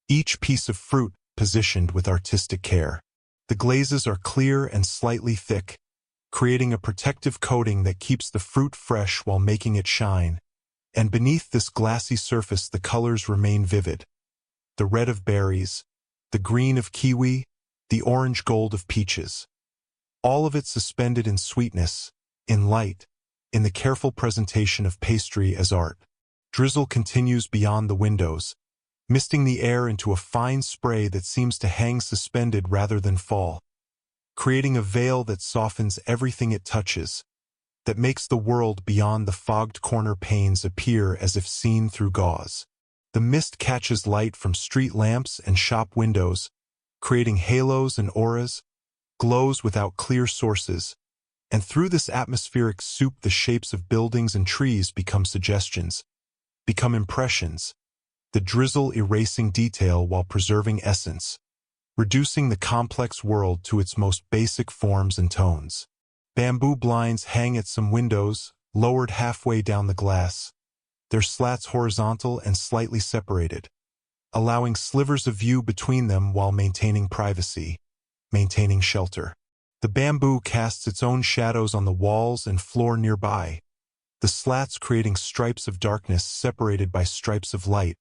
each piece of fruit positioned with artistic care. The glazes are clear and slightly thick, creating a protective coating that keeps the fruit fresh while making it shine, and beneath this glassy surface the colors remain vivid. The red of berries, the green of kiwi, the orange gold of peaches. All of it suspended in sweetness, in light, in the careful presentation of pastry as art. Drizzle continues beyond the windows, misting the air into a fine spray that seems to hang suspended rather than fall, creating a veil that softens everything it touches, that makes the world beyond the fogged corner panes appear as if seen through gauze. The mist catches light from street lamps and shop windows, creating halos and auras, glows without clear sources, and through this atmospheric soup the shapes of buildings and trees become suggestions, become impressions, the drizzle erasing detail while preserving essence, reducing the complex world to its most basic forms and tones. Bamboo blinds hang at some windows, lowered halfway down the glass, their slats horizontal and slightly separated, allowing slivers of view between them while maintaining privacy, maintaining shelter. The bamboo casts its own shadows on the walls and floor nearby, the slats creating stripes of darkness separated by stripes of light,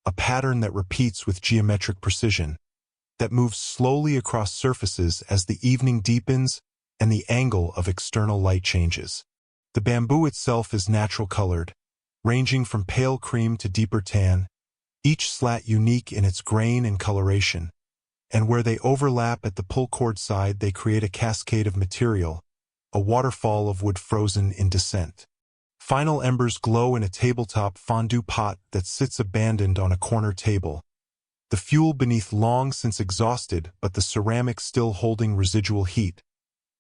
a pattern that repeats with geometric precision, that moves slowly across surfaces as the evening deepens and the angle of external light changes. The bamboo itself is natural colored, ranging from pale cream to deeper tan, each slat unique in its grain and coloration, and where they overlap at the pull-cord side they create a cascade of material, a waterfall of wood frozen in descent. Final embers glow in a tabletop fondue pot that sits abandoned on a corner table, the fuel beneath long since exhausted but the ceramic still holding residual heat,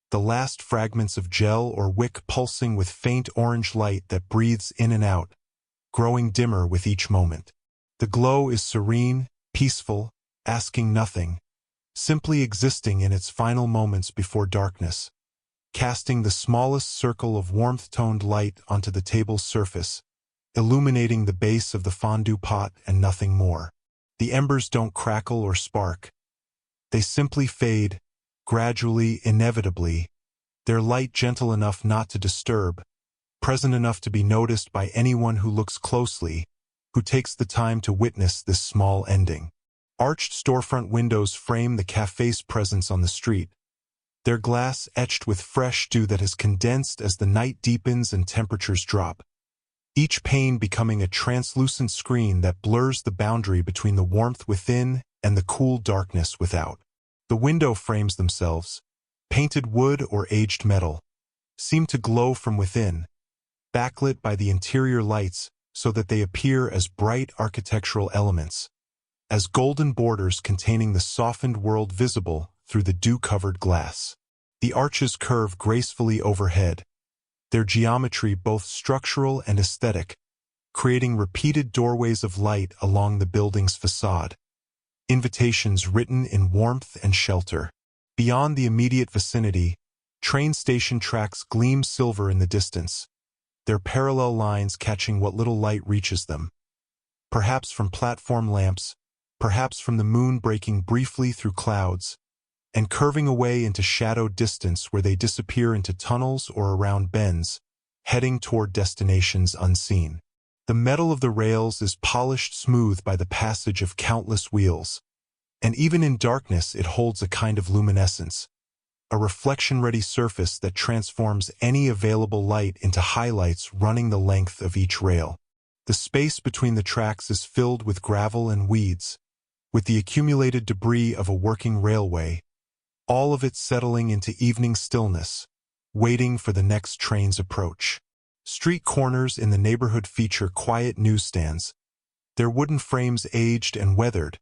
the last fragments of gel or wick pulsing with faint orange light that breathes in and out, growing dimmer with each moment. The glow is serene, peaceful, asking nothing, simply existing in its final moments before darkness, casting the smallest circle of warmth-toned light onto the table's surface, illuminating the base of the fondue pot and nothing more. The embers don't crackle or spark. They simply fade, gradually, inevitably, their light gentle enough not to disturb, present enough to be noticed by anyone who looks closely, who takes the time to witness this small ending. Arched storefront windows frame the café's presence on the street, their glass etched with fresh dew that has condensed as the night deepens and temperatures drop, each pane becoming a translucent screen that blurs the boundary between the warmth within and the cool darkness without. The window frames themselves, painted wood or aged metal, seem to glow from within, backlit by the interior lights so that they appear as bright architectural elements, as golden borders containing the softened world visible through the dew-covered glass. The arches curve gracefully overhead, their geometry both structural and aesthetic, creating repeated doorways of light along the building's facade, invitations written in warmth and shelter. Beyond the immediate vicinity, train station tracks gleam silver in the distance, their parallel lines catching what little light reaches them, perhaps from platform lamps, perhaps from the moon breaking briefly through clouds, and curving away into shadowed distance where they disappear into tunnels or around bends, heading toward destinations unseen. The metal of the rails is polished smooth by the passage of countless wheels, and even in darkness it holds a kind of luminescence, a reflection-ready surface that transforms any available light into highlights running the length of each rail. The space between the tracks is filled with gravel and weeds, with the accumulated debris of a working railway, all of it settling into evening stillness, waiting for the next train's approach. Street corners in the neighborhood feature quiet newsstands, their wooden frames aged and weathered,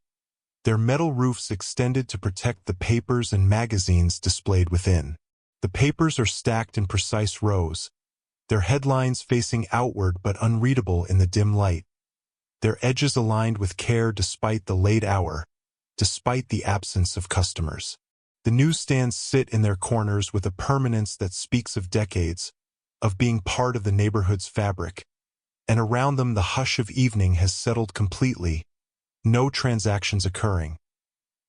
their metal roofs extended to protect the papers and magazines displayed within. The papers are stacked in precise rows, their headlines facing outward but unreadable in the dim light, their edges aligned with care despite the late hour, despite the absence of customers. The newsstands sit in their corners with a permanence that speaks of decades, of being part of the neighborhood's fabric, and around them the hush of evening has settled completely, no transactions occurring,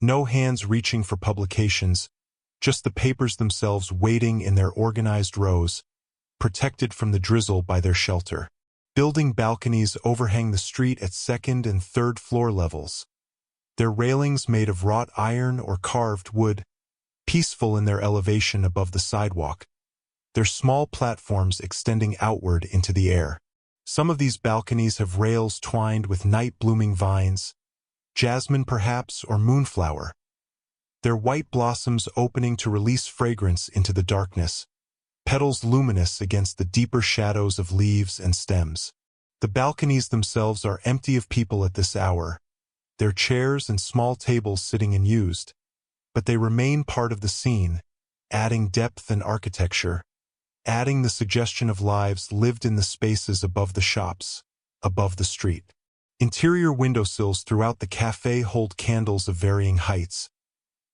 no hands reaching for publications, just the papers themselves waiting in their organized rows, protected from the drizzle by their shelter. Building balconies overhang the street at second and third floor levels, their railings made of wrought iron or carved wood, peaceful in their elevation above the sidewalk, their small platforms extending outward into the air. Some of these balconies have rails twined with night-blooming vines, jasmine perhaps or moonflower, their white blossoms opening to release fragrance into the darkness, petals luminous against the deeper shadows of leaves and stems. The balconies themselves are empty of people at this hour, their chairs and small tables sitting unused, but they remain part of the scene, adding depth and architecture, adding the suggestion of lives lived in the spaces above the shops, above the street. Interior windowsills throughout the café hold candles of varying heights,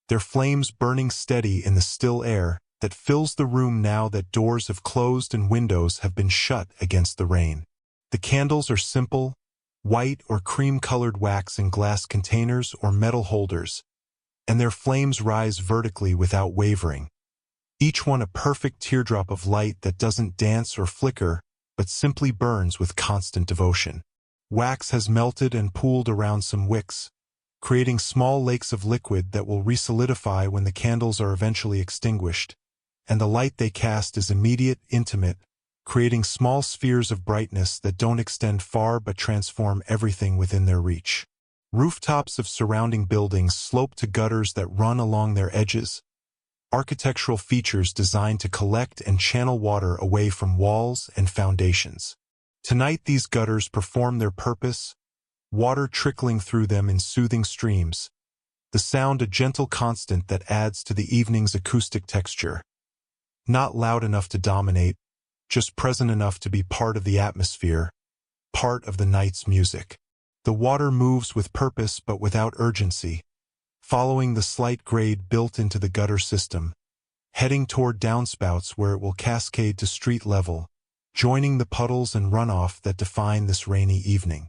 their flames burning steady in the still air that fills the room now that doors have closed and windows have been shut against the rain. The candles are simple, white or cream-colored wax in glass containers or metal holders, and their flames rise vertically without wavering, each one a perfect teardrop of light that doesn't dance or flicker, but simply burns with constant devotion. Wax has melted and pooled around some wicks, creating small lakes of liquid that will resolidify when the candles are eventually extinguished, and the light they cast is immediate, intimate, creating small spheres of brightness that don't extend far but transform everything within their reach. Rooftops of surrounding buildings slope to gutters that run along their edges, architectural features designed to collect and channel water away from walls and foundations. Tonight these gutters perform their purpose, water trickling through them in soothing streams, the sound a gentle constant that adds to the evening's acoustic texture. Not loud enough to dominate, just present enough to be part of the atmosphere, part of the night's music. The water moves with purpose but without urgency, following the slight grade built into the gutter system, heading toward downspouts where it will cascade to street level, joining the puddles and runoff that define this rainy evening.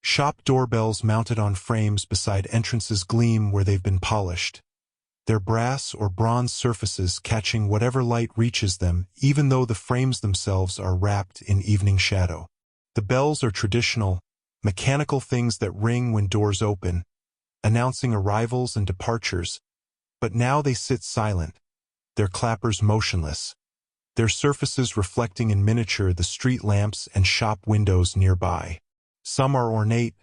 Shop doorbells mounted on frames beside entrances gleam where they've been polished, their brass or bronze surfaces catching whatever light reaches them even though the frames themselves are wrapped in evening shadow. The bells are traditional, mechanical things that ring when doors open, announcing arrivals and departures, but now they sit silent, their clappers motionless, their surfaces reflecting in miniature the street lamps and shop windows nearby. Some are ornate,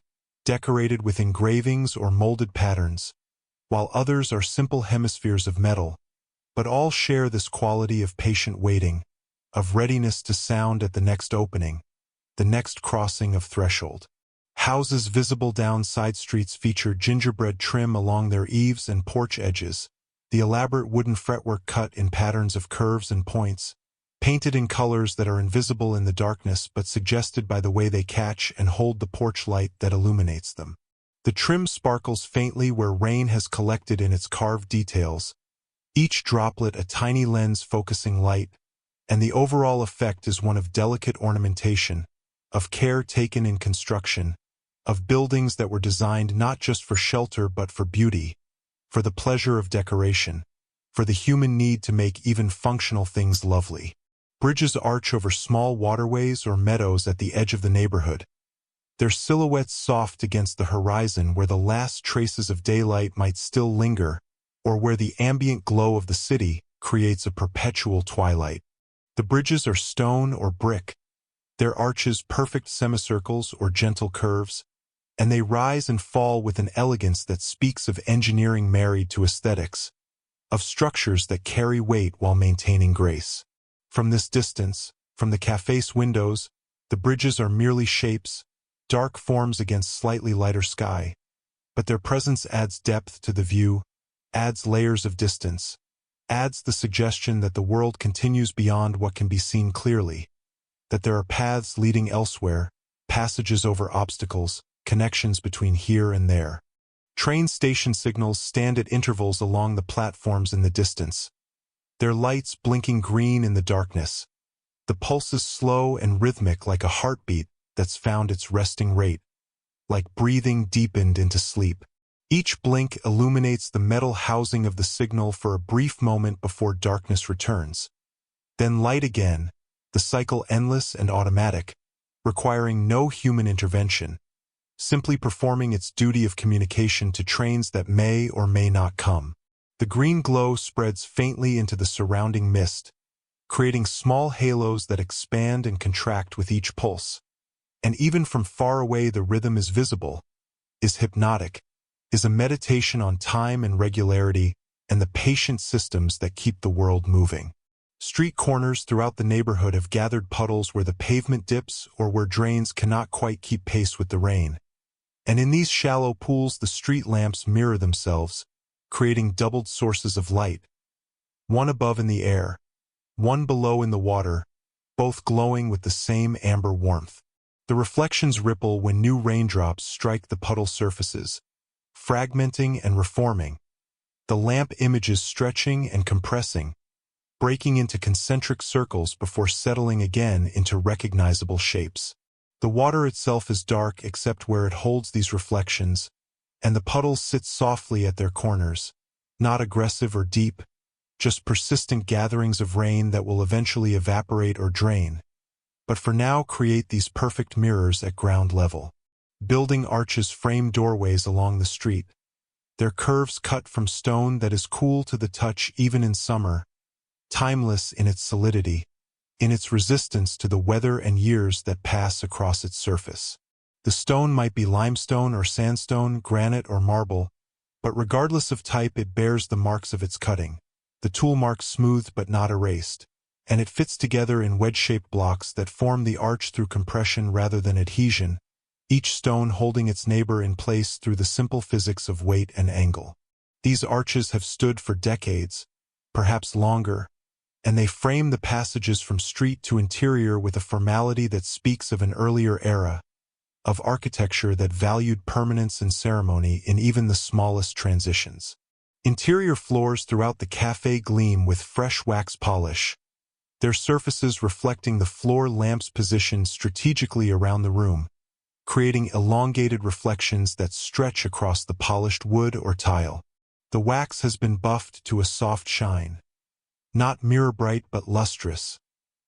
decorated with engravings or molded patterns, while others are simple hemispheres of metal, but all share this quality of patient waiting, of readiness to sound at the next opening, the next crossing of threshold. Houses visible down side streets feature gingerbread trim along their eaves and porch edges, the elaborate wooden fretwork cut in patterns of curves and points, painted in colors that are invisible in the darkness but suggested by the way they catch and hold the porch light that illuminates them. The trim sparkles faintly where rain has collected in its carved details, each droplet a tiny lens focusing light, and the overall effect is one of delicate ornamentation, of care taken in construction, of buildings that were designed not just for shelter but for beauty, for the pleasure of decoration, for the human need to make even functional things lovely. Bridges arch over small waterways or meadows at the edge of the neighborhood, their silhouettes soft against the horizon where the last traces of daylight might still linger, or where the ambient glow of the city creates a perpetual twilight. The bridges are stone or brick, their arches perfect semicircles or gentle curves, and they rise and fall with an elegance that speaks of engineering married to aesthetics, of structures that carry weight while maintaining grace. From this distance, from the café's windows, the bridges are merely shapes, dark forms against slightly lighter sky, but their presence adds depth to the view, adds layers of distance, adds the suggestion that the world continues beyond what can be seen clearly, that there are paths leading elsewhere, passages over obstacles, connections between here and there. Train station signals stand at intervals along the platforms in the distance, their lights blinking green in the darkness, the pulses slow and rhythmic like a heartbeat that's found its resting rate, like breathing deepened into sleep. Each blink illuminates the metal housing of the signal for a brief moment before darkness returns. Then light again, the cycle endless and automatic, requiring no human intervention, simply performing its duty of communication to trains that may or may not come. The green glow spreads faintly into the surrounding mist, creating small halos that expand and contract with each pulse. And even from far away the rhythm is visible, is hypnotic, is a meditation on time and regularity and the patient systems that keep the world moving. Street corners throughout the neighborhood have gathered puddles where the pavement dips or where drains cannot quite keep pace with the rain. And in these shallow pools the street lamps mirror themselves, creating doubled sources of light. One above in the air, one below in the water, both glowing with the same amber warmth. The reflections ripple when new raindrops strike the puddle surfaces, fragmenting and reforming, the lamp images stretching and compressing, breaking into concentric circles before settling again into recognizable shapes. The water itself is dark except where it holds these reflections, and the puddles sit softly at their corners, not aggressive or deep, just persistent gatherings of rain that will eventually evaporate or drain, but for now create these perfect mirrors at ground level. Building arches frame doorways along the street, their curves cut from stone that is cool to the touch even in summer, timeless in its solidity, in its resistance to the weather and years that pass across its surface. The stone might be limestone or sandstone, granite or marble, but regardless of type it bears the marks of its cutting, the tool marks smoothed but not erased, and it fits together in wedge-shaped blocks that form the arch through compression rather than adhesion, each stone holding its neighbor in place through the simple physics of weight and angle. These arches have stood for decades, perhaps longer, and they frame the passages from street to interior with a formality that speaks of an earlier era, of architecture that valued permanence and ceremony in even the smallest transitions. Interior floors throughout the café gleam with fresh wax polish, their surfaces reflecting the floor lamps positioned strategically around the room, creating elongated reflections that stretch across the polished wood or tile. The wax has been buffed to a soft shine, not mirror-bright but lustrous,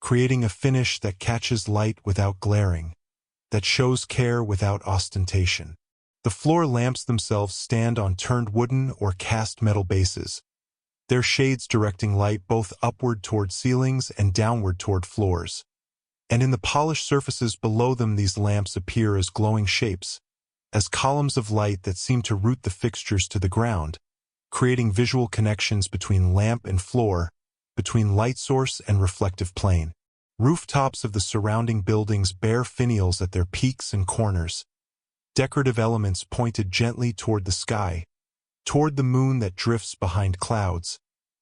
creating a finish that catches light without glaring, that shows care without ostentation. The floor lamps themselves stand on turned wooden or cast metal bases, their shades directing light both upward toward ceilings and downward toward floors. And in the polished surfaces below them these lamps appear as glowing shapes, as columns of light that seem to root the fixtures to the ground, creating visual connections between lamp and floor, between light source and reflective plane. Rooftops of the surrounding buildings bear finials at their peaks and corners, decorative elements pointed gently toward the sky, toward the moon that drifts behind clouds,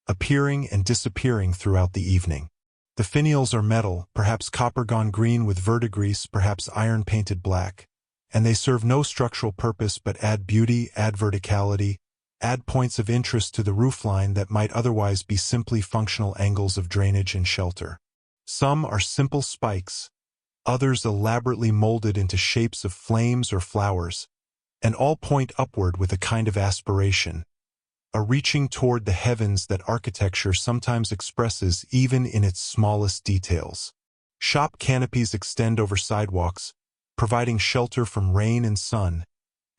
appearing and disappearing throughout the evening. The finials are metal, perhaps copper gone green with verdigris, perhaps iron painted black, and they serve no structural purpose but add beauty, add verticality, add points of interest to the roofline that might otherwise be simply functional angles of drainage and shelter. Some are simple spikes, others elaborately molded into shapes of flames or flowers, and all point upward with a kind of aspiration, a reaching toward the heavens that architecture sometimes expresses even in its smallest details. Shop canopies extend over sidewalks, providing shelter from rain and sun,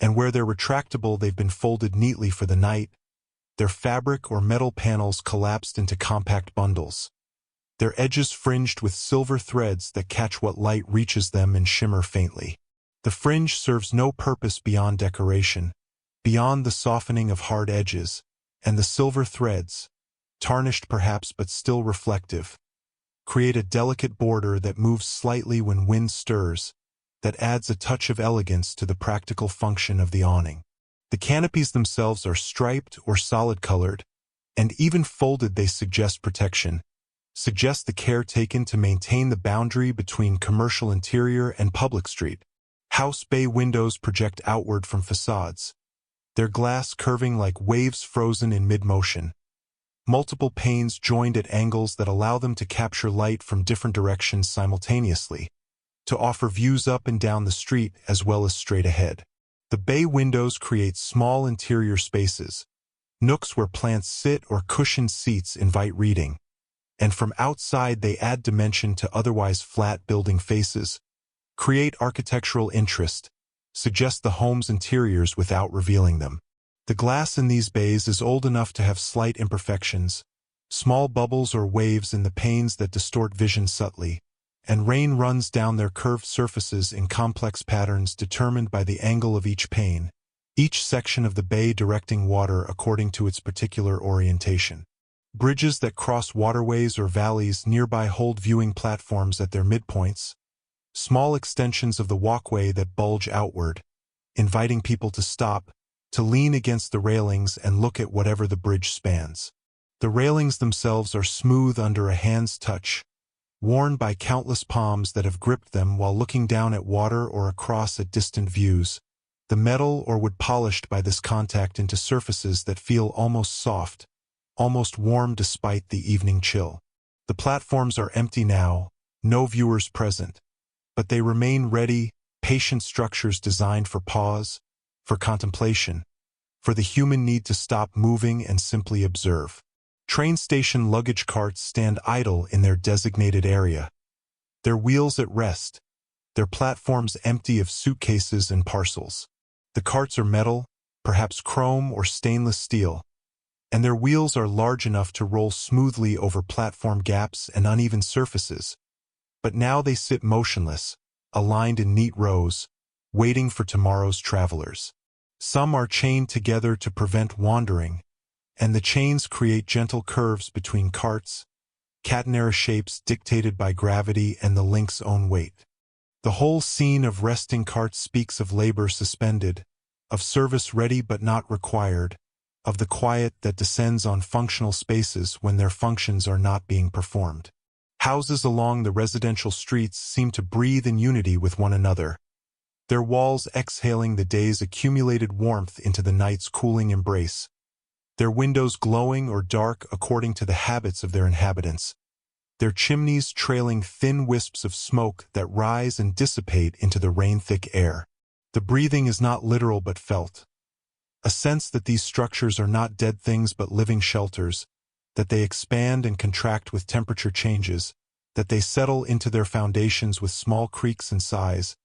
and where they're retractable they've been folded neatly for the night, their fabric or metal panels collapsed into compact bundles. their edges fringed with silver threads that catch what light reaches them and shimmer faintly. The fringe serves no purpose beyond decoration, beyond the softening of hard edges, and the silver threads, tarnished perhaps but still reflective, create a delicate border that moves slightly when wind stirs, that adds a touch of elegance to the practical function of the awning. The canopies themselves are striped or solid-colored, and even folded they suggest protection, suggest the care taken to maintain the boundary between commercial interior and public street. House bay windows project outward from facades, their glass curving like waves frozen in mid-motion. Multiple panes joined at angles that allow them to capture light from different directions simultaneously, to offer views up and down the street as well as straight ahead. The bay windows create small interior spaces, nooks where plants sit or cushioned seats invite reading, and from outside they add dimension to otherwise flat building faces, create architectural interest, suggest the home's interiors without revealing them. The glass in these bays is old enough to have slight imperfections, small bubbles or waves in the panes that distort vision subtly, and rain runs down their curved surfaces in complex patterns determined by the angle of each pane, each section of the bay directing water according to its particular orientation. Bridges that cross waterways or valleys nearby hold viewing platforms at their midpoints, small extensions of the walkway that bulge outward, inviting people to stop, to lean against the railings and look at whatever the bridge spans. The railings themselves are smooth under a hand's touch, worn by countless palms that have gripped them while looking down at water or across at distant views, the metal or wood polished by this contact into surfaces that feel almost soft, almost warm despite the evening chill. The platforms are empty now, no viewers present, but they remain ready, patient structures designed for pause, for contemplation, for the human need to stop moving and simply observe. Train station luggage carts stand idle in their designated area, their wheels at rest, their platforms empty of suitcases and parcels. The carts are metal, perhaps chrome or stainless steel, and their wheels are large enough to roll smoothly over platform gaps and uneven surfaces. But now they sit motionless, aligned in neat rows, waiting for tomorrow's travelers. Some are chained together to prevent wandering, and the chains create gentle curves between carts, catenary shapes dictated by gravity and the link's own weight. The whole scene of resting carts speaks of labor suspended, of service ready but not required, of the quiet that descends on functional spaces when their functions are not being performed. Houses along the residential streets seem to breathe in unity with one another, their walls exhaling the day's accumulated warmth into the night's cooling embrace, their windows glowing or dark according to the habits of their inhabitants, their chimneys trailing thin wisps of smoke that rise and dissipate into the rain-thick air. The breathing is not literal but felt, a sense that these structures are not dead things but living shelters, that they expand and contract with temperature changes, that they settle into their foundations with small creaks and sighs,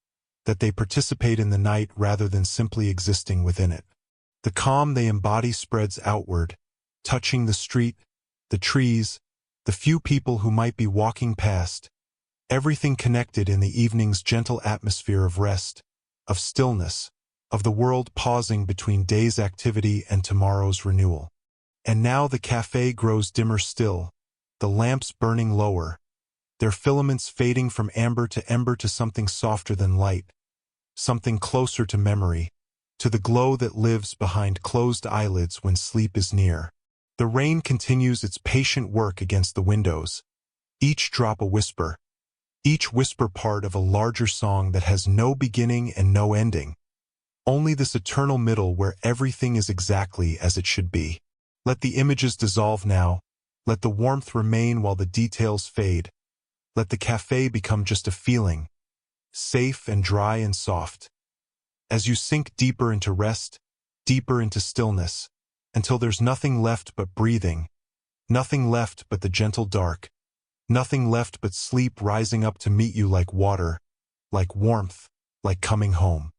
that they participate in the night rather than simply existing within it. The calm they embody spreads outward, touching the street, the trees, the few people who might be walking past, everything connected in the evening's gentle atmosphere of rest, of stillness, of the world pausing between day's activity and tomorrow's renewal. And now the café grows dimmer still, the lamps burning lower, their filaments fading from amber to something softer than light, something closer to memory, to the glow that lives behind closed eyelids when sleep is near. The rain continues its patient work against the windows, each drop a whisper, each whisper part of a larger song that has no beginning and no ending, only this eternal middle where everything is exactly as it should be. Let the images dissolve now, let the warmth remain while the details fade, let the café become just a feeling, safe and dry and soft. As you sink deeper into rest, deeper into stillness, until there's nothing left but breathing, nothing left but the gentle dark, nothing left but sleep rising up to meet you like water, like warmth, like coming home.